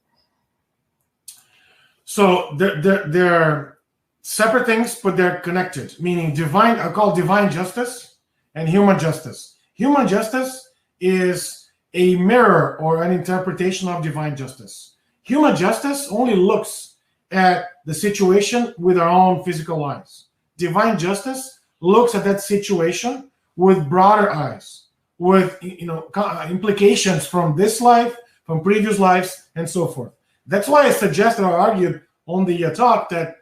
So they're separate things, but they're connected. Meaning divine. I call divine justice and human justice. Human justice is a mirror or an interpretation of divine justice. Human justice only looks at the situation with our own physical eyes. Divine justice looks at that situation with broader eyes, with implications from this life, from previous lives, and so forth. That's why I suggested or argued on the talk that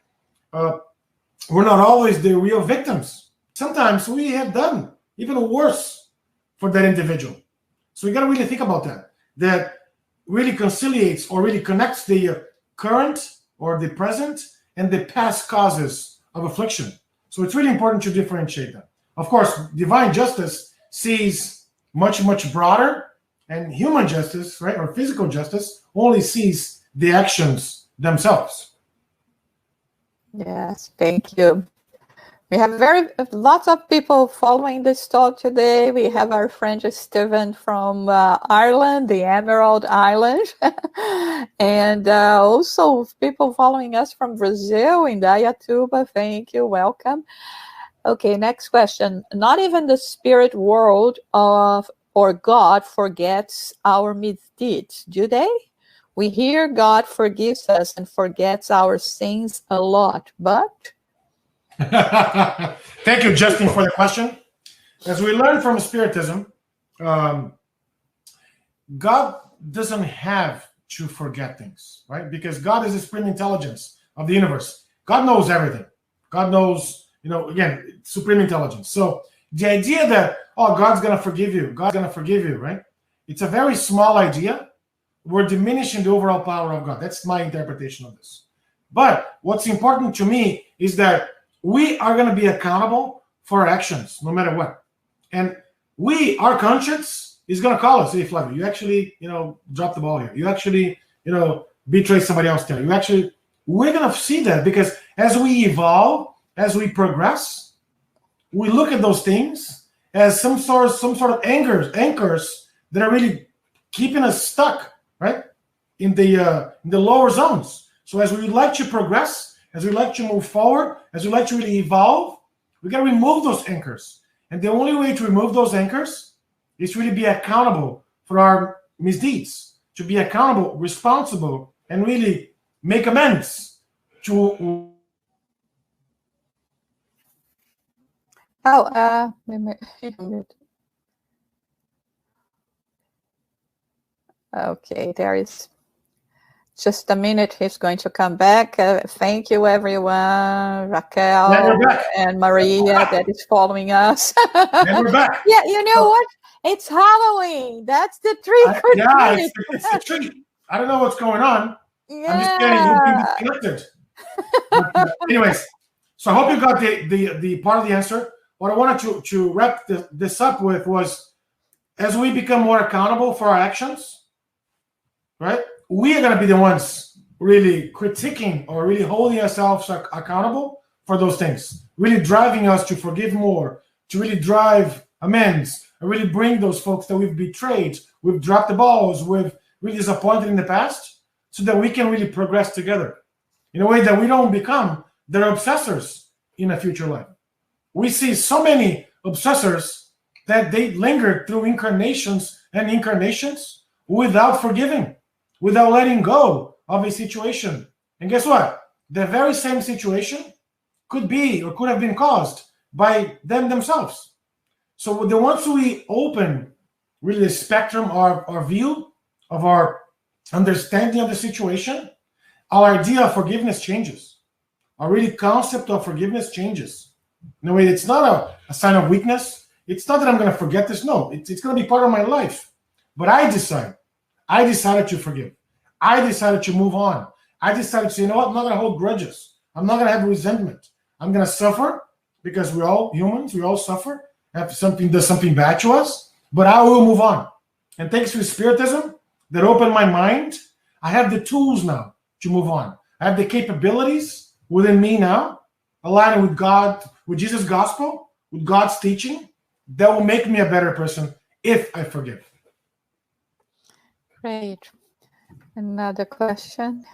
we're not always the real victims. Sometimes we have done even worse for that individual. So you got to really think about that. That really conciliates or really connects the current or the present and the past causes of affliction. So it's really important to differentiate that. Of course, divine justice sees much, much broader, and human justice, right, or physical justice only sees the actions themselves. Yes, thank you. We have lots of people following this talk today. We have our friend Stephen from Ireland, the Emerald Island, and also people following us from Brazil in Dayatuba. Thank you, welcome. Okay, next question. Not even the spirit world or God forgets our misdeeds, do they? We hear God forgives us and forgets our sins a lot, but... Thank you, Justin, for the question. As we learn from Spiritism, God doesn't have to forget things, right? Because God is the supreme intelligence of the universe. God knows everything. God knows, again, supreme intelligence. So the idea that, oh, God's going to forgive you, right? It's a very small idea. We're diminishing the overall power of God. That's my interpretation of this. But what's important to me is that we are going to be accountable for our actions, no matter what. And our conscience is going to call us, hey, Flavio, you actually, dropped the ball here. You actually, betrayed somebody else there. We're going to see that, because as we evolve, as we progress, we look at those things as some sort of anchors that are really keeping us stuck, right, in the lower zones. So as we like to progress, as we like to move forward, as we like to really evolve, we got to remove those anchors. And the only way to remove those anchors is to really be accountable for our misdeeds, to be accountable, responsible, and really make amends to... Okay, there is just a minute. He's going to come back. Thank you, everyone. Raquel and Maria that is following us. And we're back. Yeah, you know what? It's Halloween. That's the treat for me. It's the treat. I don't know what's going on. Yeah. I'm just getting disconnected. Anyways, so I hope you got the part of the answer. What I wanted to wrap this up with was, as we become more accountable for our actions, right, we are going to be the ones really critiquing or really holding ourselves accountable for those things, really driving us to forgive more, to really drive amends, and really bring those folks that we've betrayed, we've dropped the balls, we've really disappointed in the past, so that we can really progress together in a way that we don't become their obsessors in a future life. We see so many obsessors that they lingered through incarnations and incarnations without forgiving, without letting go of a situation. And guess what? The very same situation could be or could have been caused by them themselves. So the once we open really the spectrum of our view, of our understanding of the situation, our idea of forgiveness changes. our really concept of forgiveness changes. In a way, it's not a sign of weakness. It's not that I'm going to forget this. No, it's going to be part of my life. But I decided to forgive. I decided to move on. I decided to say, you know what? I'm not going to hold grudges. I'm not going to have resentment. I'm going to suffer because we're all humans. We all suffer after something does something bad to us. But I will move on. And thanks to Spiritism that opened my mind, I have the tools now to move on. I have the capabilities within me now, aligning with God, with Jesus' gospel, with God's teaching, that will make me a better person if I forgive. Great. Another question.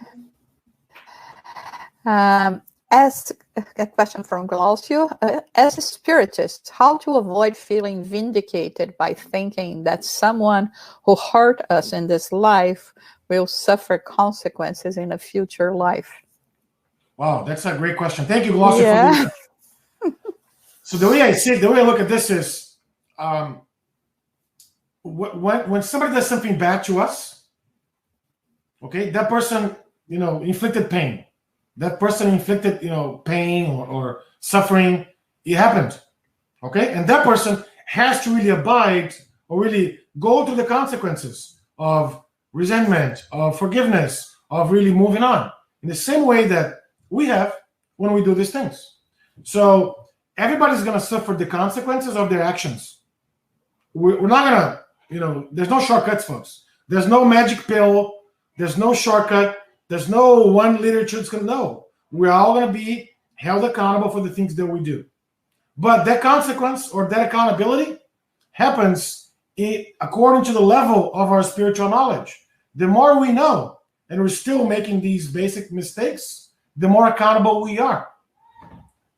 As a question from Glaucio, as a spiritist, how to avoid feeling vindicated by thinking that someone who hurt us in this life will suffer consequences in a future life? Wow, that's a great question. Thank you, Glaucio, for So the way I look at this is, when somebody does something bad to us, okay, that person, inflicted pain. That person inflicted, pain or suffering. It happened, okay? And that person has to really abide or really go through the consequences of resentment, of forgiveness, of really moving on. In the same way that we have when we do these things. So everybody's going to suffer the consequences of their actions. We're not going to, there's no shortcuts, folks. There's no magic pill. There's no shortcut. There's no one literature that's going to know. We're all going to be held accountable for the things that we do. But that consequence or that accountability happens according to the level of our spiritual knowledge. The more we know, and we're still making these basic mistakes, the more accountable we are.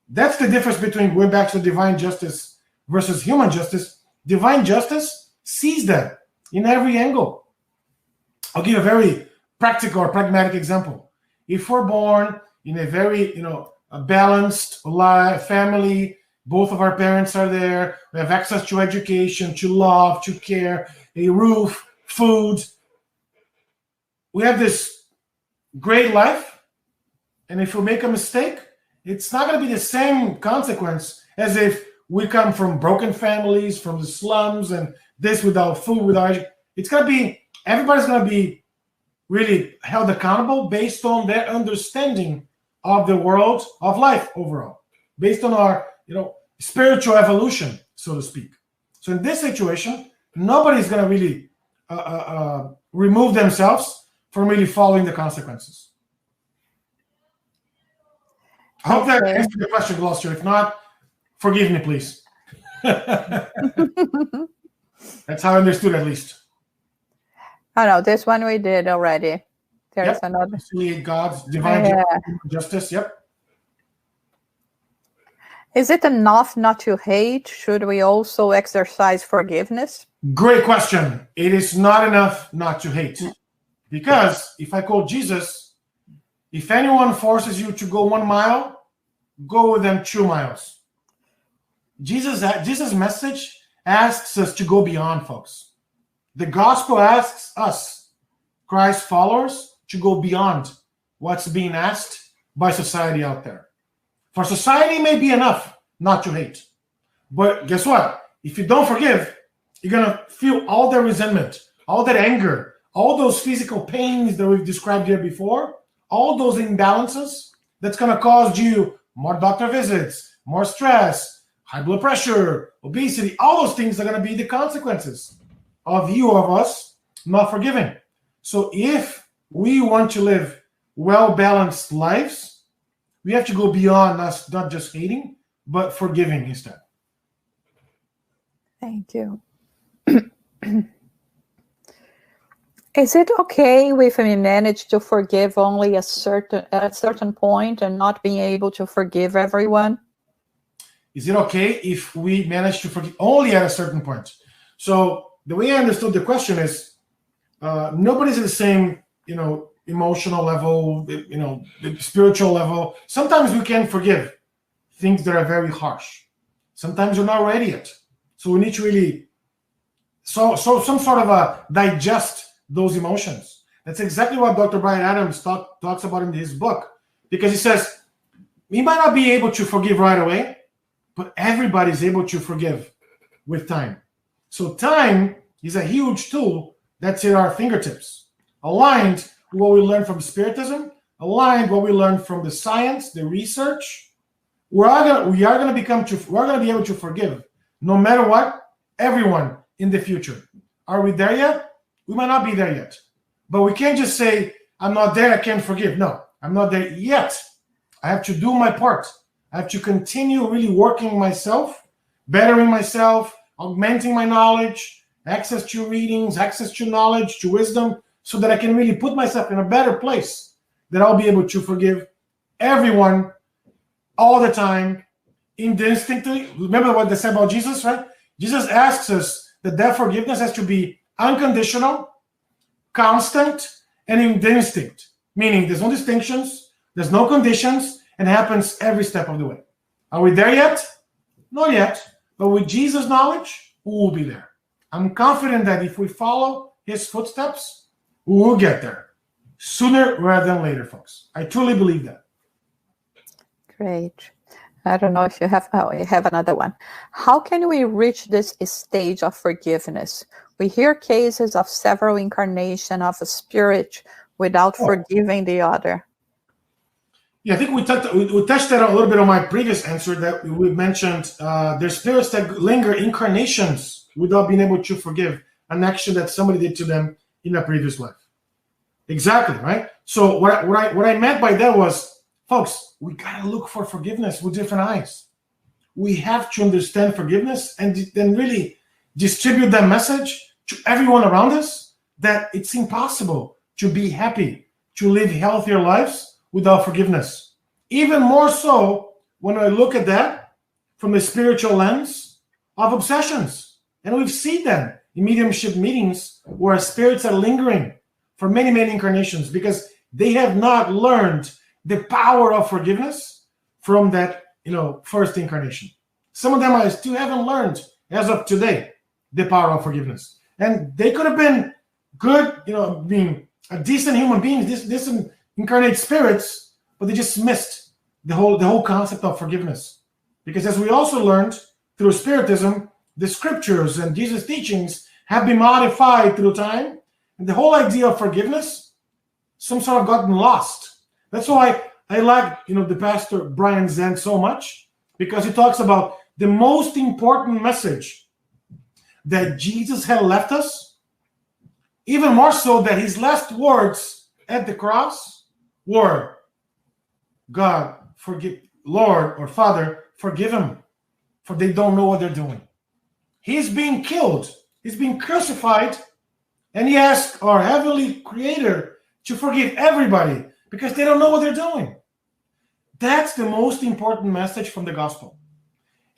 That's the difference between going back to divine justice versus human justice. Divine justice sees that in every angle. I'll give a very practical or pragmatic example. If we're born in a very, a balanced life, family, both of our parents are there, we have access to education, to love, to care, a roof, food. We have this great life, and if we make a mistake, it's not going to be the same consequence as if we come from broken families, from the slums, and this without food, without education. It's going to be, everybody's going to be really held accountable based on their understanding of the world of life overall, based on our, spiritual evolution, so to speak. So in this situation, nobody's going to really remove themselves from really following the consequences. I hope that answers the question, Gloucester. If not, forgive me, please. That's how I understood, at least. Oh, no, this one we did already. There's another. Conciliate God's divine justice. Yep. Is it enough not to hate? Should we also exercise forgiveness? Great question. It is not enough not to hate. Because if I quote Jesus, if anyone forces you to go 1 mile, go with them 2 miles. Jesus' message asks us to go beyond, folks. The gospel asks us, Christ followers, to go beyond what's being asked by society out there. For society may be enough not to hate. But guess what? If you don't forgive, you're going to feel all that resentment, all that anger, all those physical pains that we've described here before, all those imbalances that's going to cause you more doctor visits, more stress, high blood pressure, obesity. All those things are going to be the consequences of you, of us, not forgiving. So if we want to live well-balanced lives, we have to go beyond us, not just hating, but forgiving instead. Thank you. Is it okay if we manage to forgive only at a certain point and not being able to forgive everyone? Is it okay if we manage to forgive only at a certain point? So the way I understood the question is, nobody's at the same, emotional level, the spiritual level. Sometimes we can forgive things that are very harsh. Sometimes we're not ready yet. So we need to really, some sort of digest those emotions. That's exactly what Dr. Brian Adams talks about in his book, because he says we might not be able to forgive right away, but everybody's able to forgive with time. So time is a huge tool that's at our fingertips, aligned with what we learned from Spiritism, aligned with what we learned from the science, the research. We're going to be able to forgive, no matter what, everyone in the future. Are we there yet? We might not be there yet. But we can't just say, I'm not there, I can't forgive. No, I'm not there yet. I have to do my part. I have to continue really working myself, bettering myself, augmenting my knowledge, access to readings, access to knowledge, to wisdom, so that I can really put myself in a better place, that I'll be able to forgive everyone all the time, instinctively. Remember what they said about Jesus, right? Jesus asks us that forgiveness has to be unconditional, constant, and in instinct, meaning there's no distinctions, there's no conditions, and it happens every step of the way. Are we there yet? Not yet, but with Jesus' knowledge, we will be there. I'm confident that if we follow his footsteps, we will get there sooner rather than later, folks. I truly believe that. Great. I don't know if you have another one. How can we reach this stage of forgiveness? We hear cases of several incarnations of a spirit without forgiving the other. Yeah, I think we touched that a little bit on my previous answer, that we mentioned there's spirits that linger incarnations without being able to forgive an action that somebody did to them in a previous life. Exactly, right? So what I meant by that was, folks, we gotta look for forgiveness with different eyes. We have to understand forgiveness and then really distribute that message to everyone around us, that it's impossible to be happy, to live healthier lives without forgiveness. Even more so when I look at that from the spiritual lens of obsessions. And we've seen them in mediumship meetings where spirits are lingering for many, many incarnations because they have not learned the power of forgiveness from that, first incarnation. Some of them still haven't learned, as of today, the power of forgiveness. And they could have been good, being a decent human beings, decent incarnate spirits, but they just missed the whole concept of forgiveness. Because as we also learned through Spiritism, the scriptures and Jesus' teachings have been modified through time, and the whole idea of forgiveness, some sort of gotten lost. That's why I like, the Pastor Brian Zen so much, because he talks about the most important message that Jesus had left us, even more so that his last words at the cross were, God, forgive, Lord or Father, forgive them, for they don't know what they're doing. He's being killed. He's being crucified. And he asked our heavenly creator to forgive everybody because they don't know what they're doing. That's the most important message from the gospel.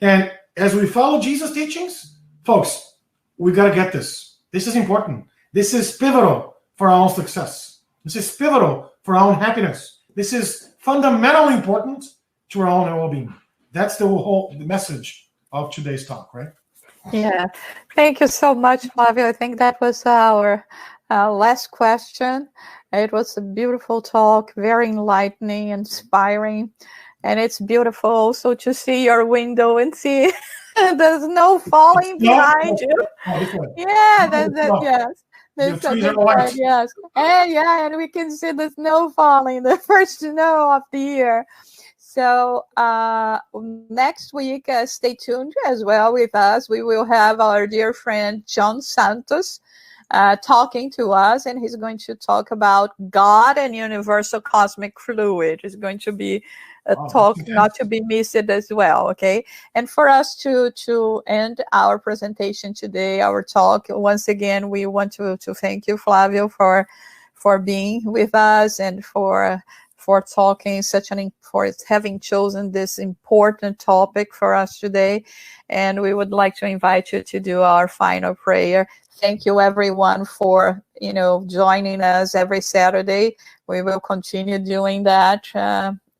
And as we follow Jesus' teachings, folks, we got to get this. This is important. This is pivotal for our own success. This is pivotal for our own happiness. This is fundamentally important to our own well-being. That's the message of today's talk, right? Yeah. Thank you so much, Flavio. I think that was our last question. It was a beautiful talk, very enlightening, inspiring. And it's beautiful also to see your window and see the snow falling behind you. Yeah, yes. There's yes. And we can see the snow falling, the first snow of the year. So next week, stay tuned as well with us. We will have our dear friend John Santos talking to us, and he's going to talk about God and universal cosmic fluid. It's going to be a talk not to be missed as well, okay? And for us to end our presentation today, our talk, once again, we want to thank you, Flavio, for being with us and for talking for having chosen this important topic for us today. And we would like to invite you to do our final prayer. Thank you, everyone, for joining us every Saturday. We will continue doing that,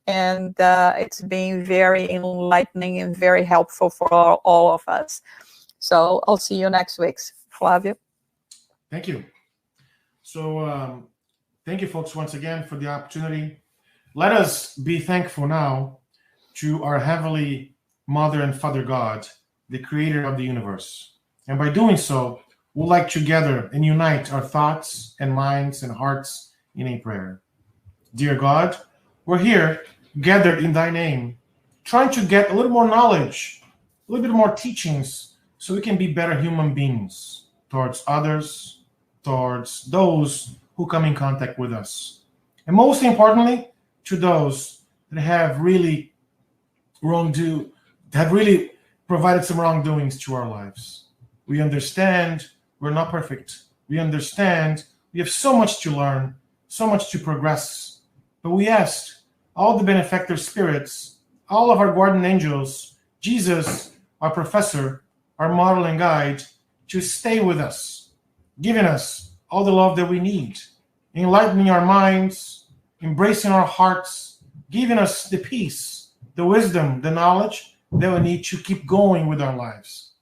and it's been very enlightening and very helpful for all of us. So I'll see you next week, Flavio. Thank you. So thank you, folks, once again for the opportunity. Let us be thankful now to our Heavenly Mother and Father God, the Creator of the universe. And by doing so, we'd like to gather and unite our thoughts and minds and hearts in a prayer. Dear God, we're here gathered in Thy name, trying to get a little more knowledge, a little bit more teachings, so we can be better human beings towards others, towards those who come in contact with us. And most importantly, to those that have really provided some wrongdoings to our lives. We understand we're not perfect. We understand we have so much to learn, so much to progress. But we ask all the benefactor spirits, all of our guardian angels, Jesus, our professor, our model and guide, to stay with us, giving us all the love that we need, enlightening our minds, embracing our hearts, giving us the peace, the wisdom, the knowledge that we need to keep going with our lives.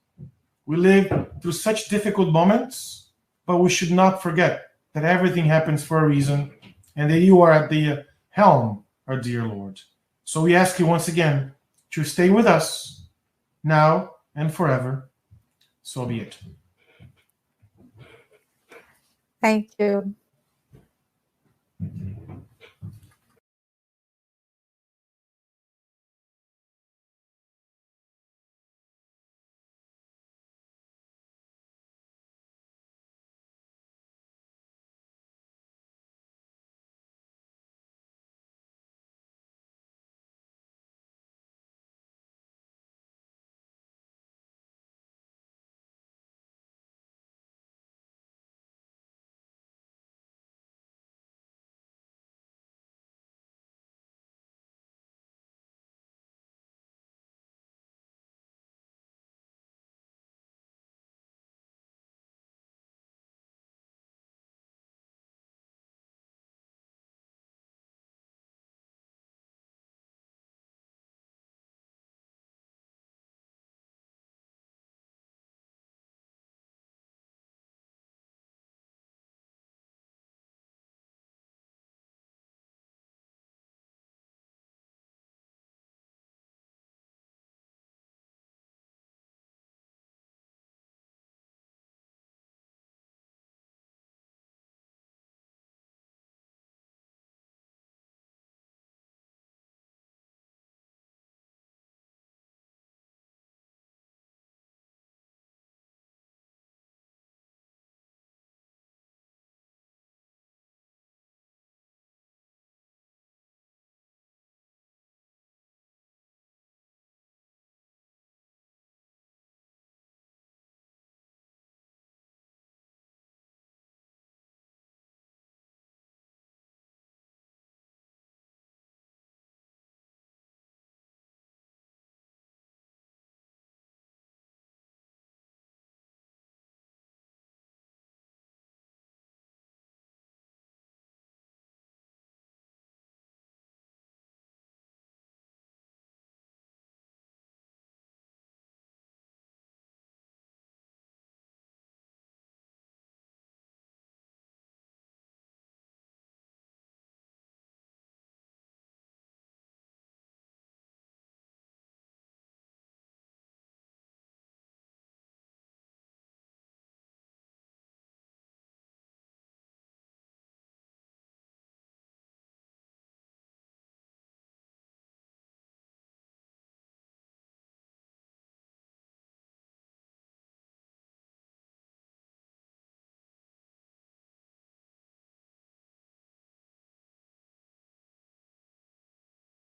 We live through such difficult moments, but we should not forget that everything happens for a reason and that you are at the helm, our dear Lord. So we ask you once again to stay with us now and forever. So be it. Thank you.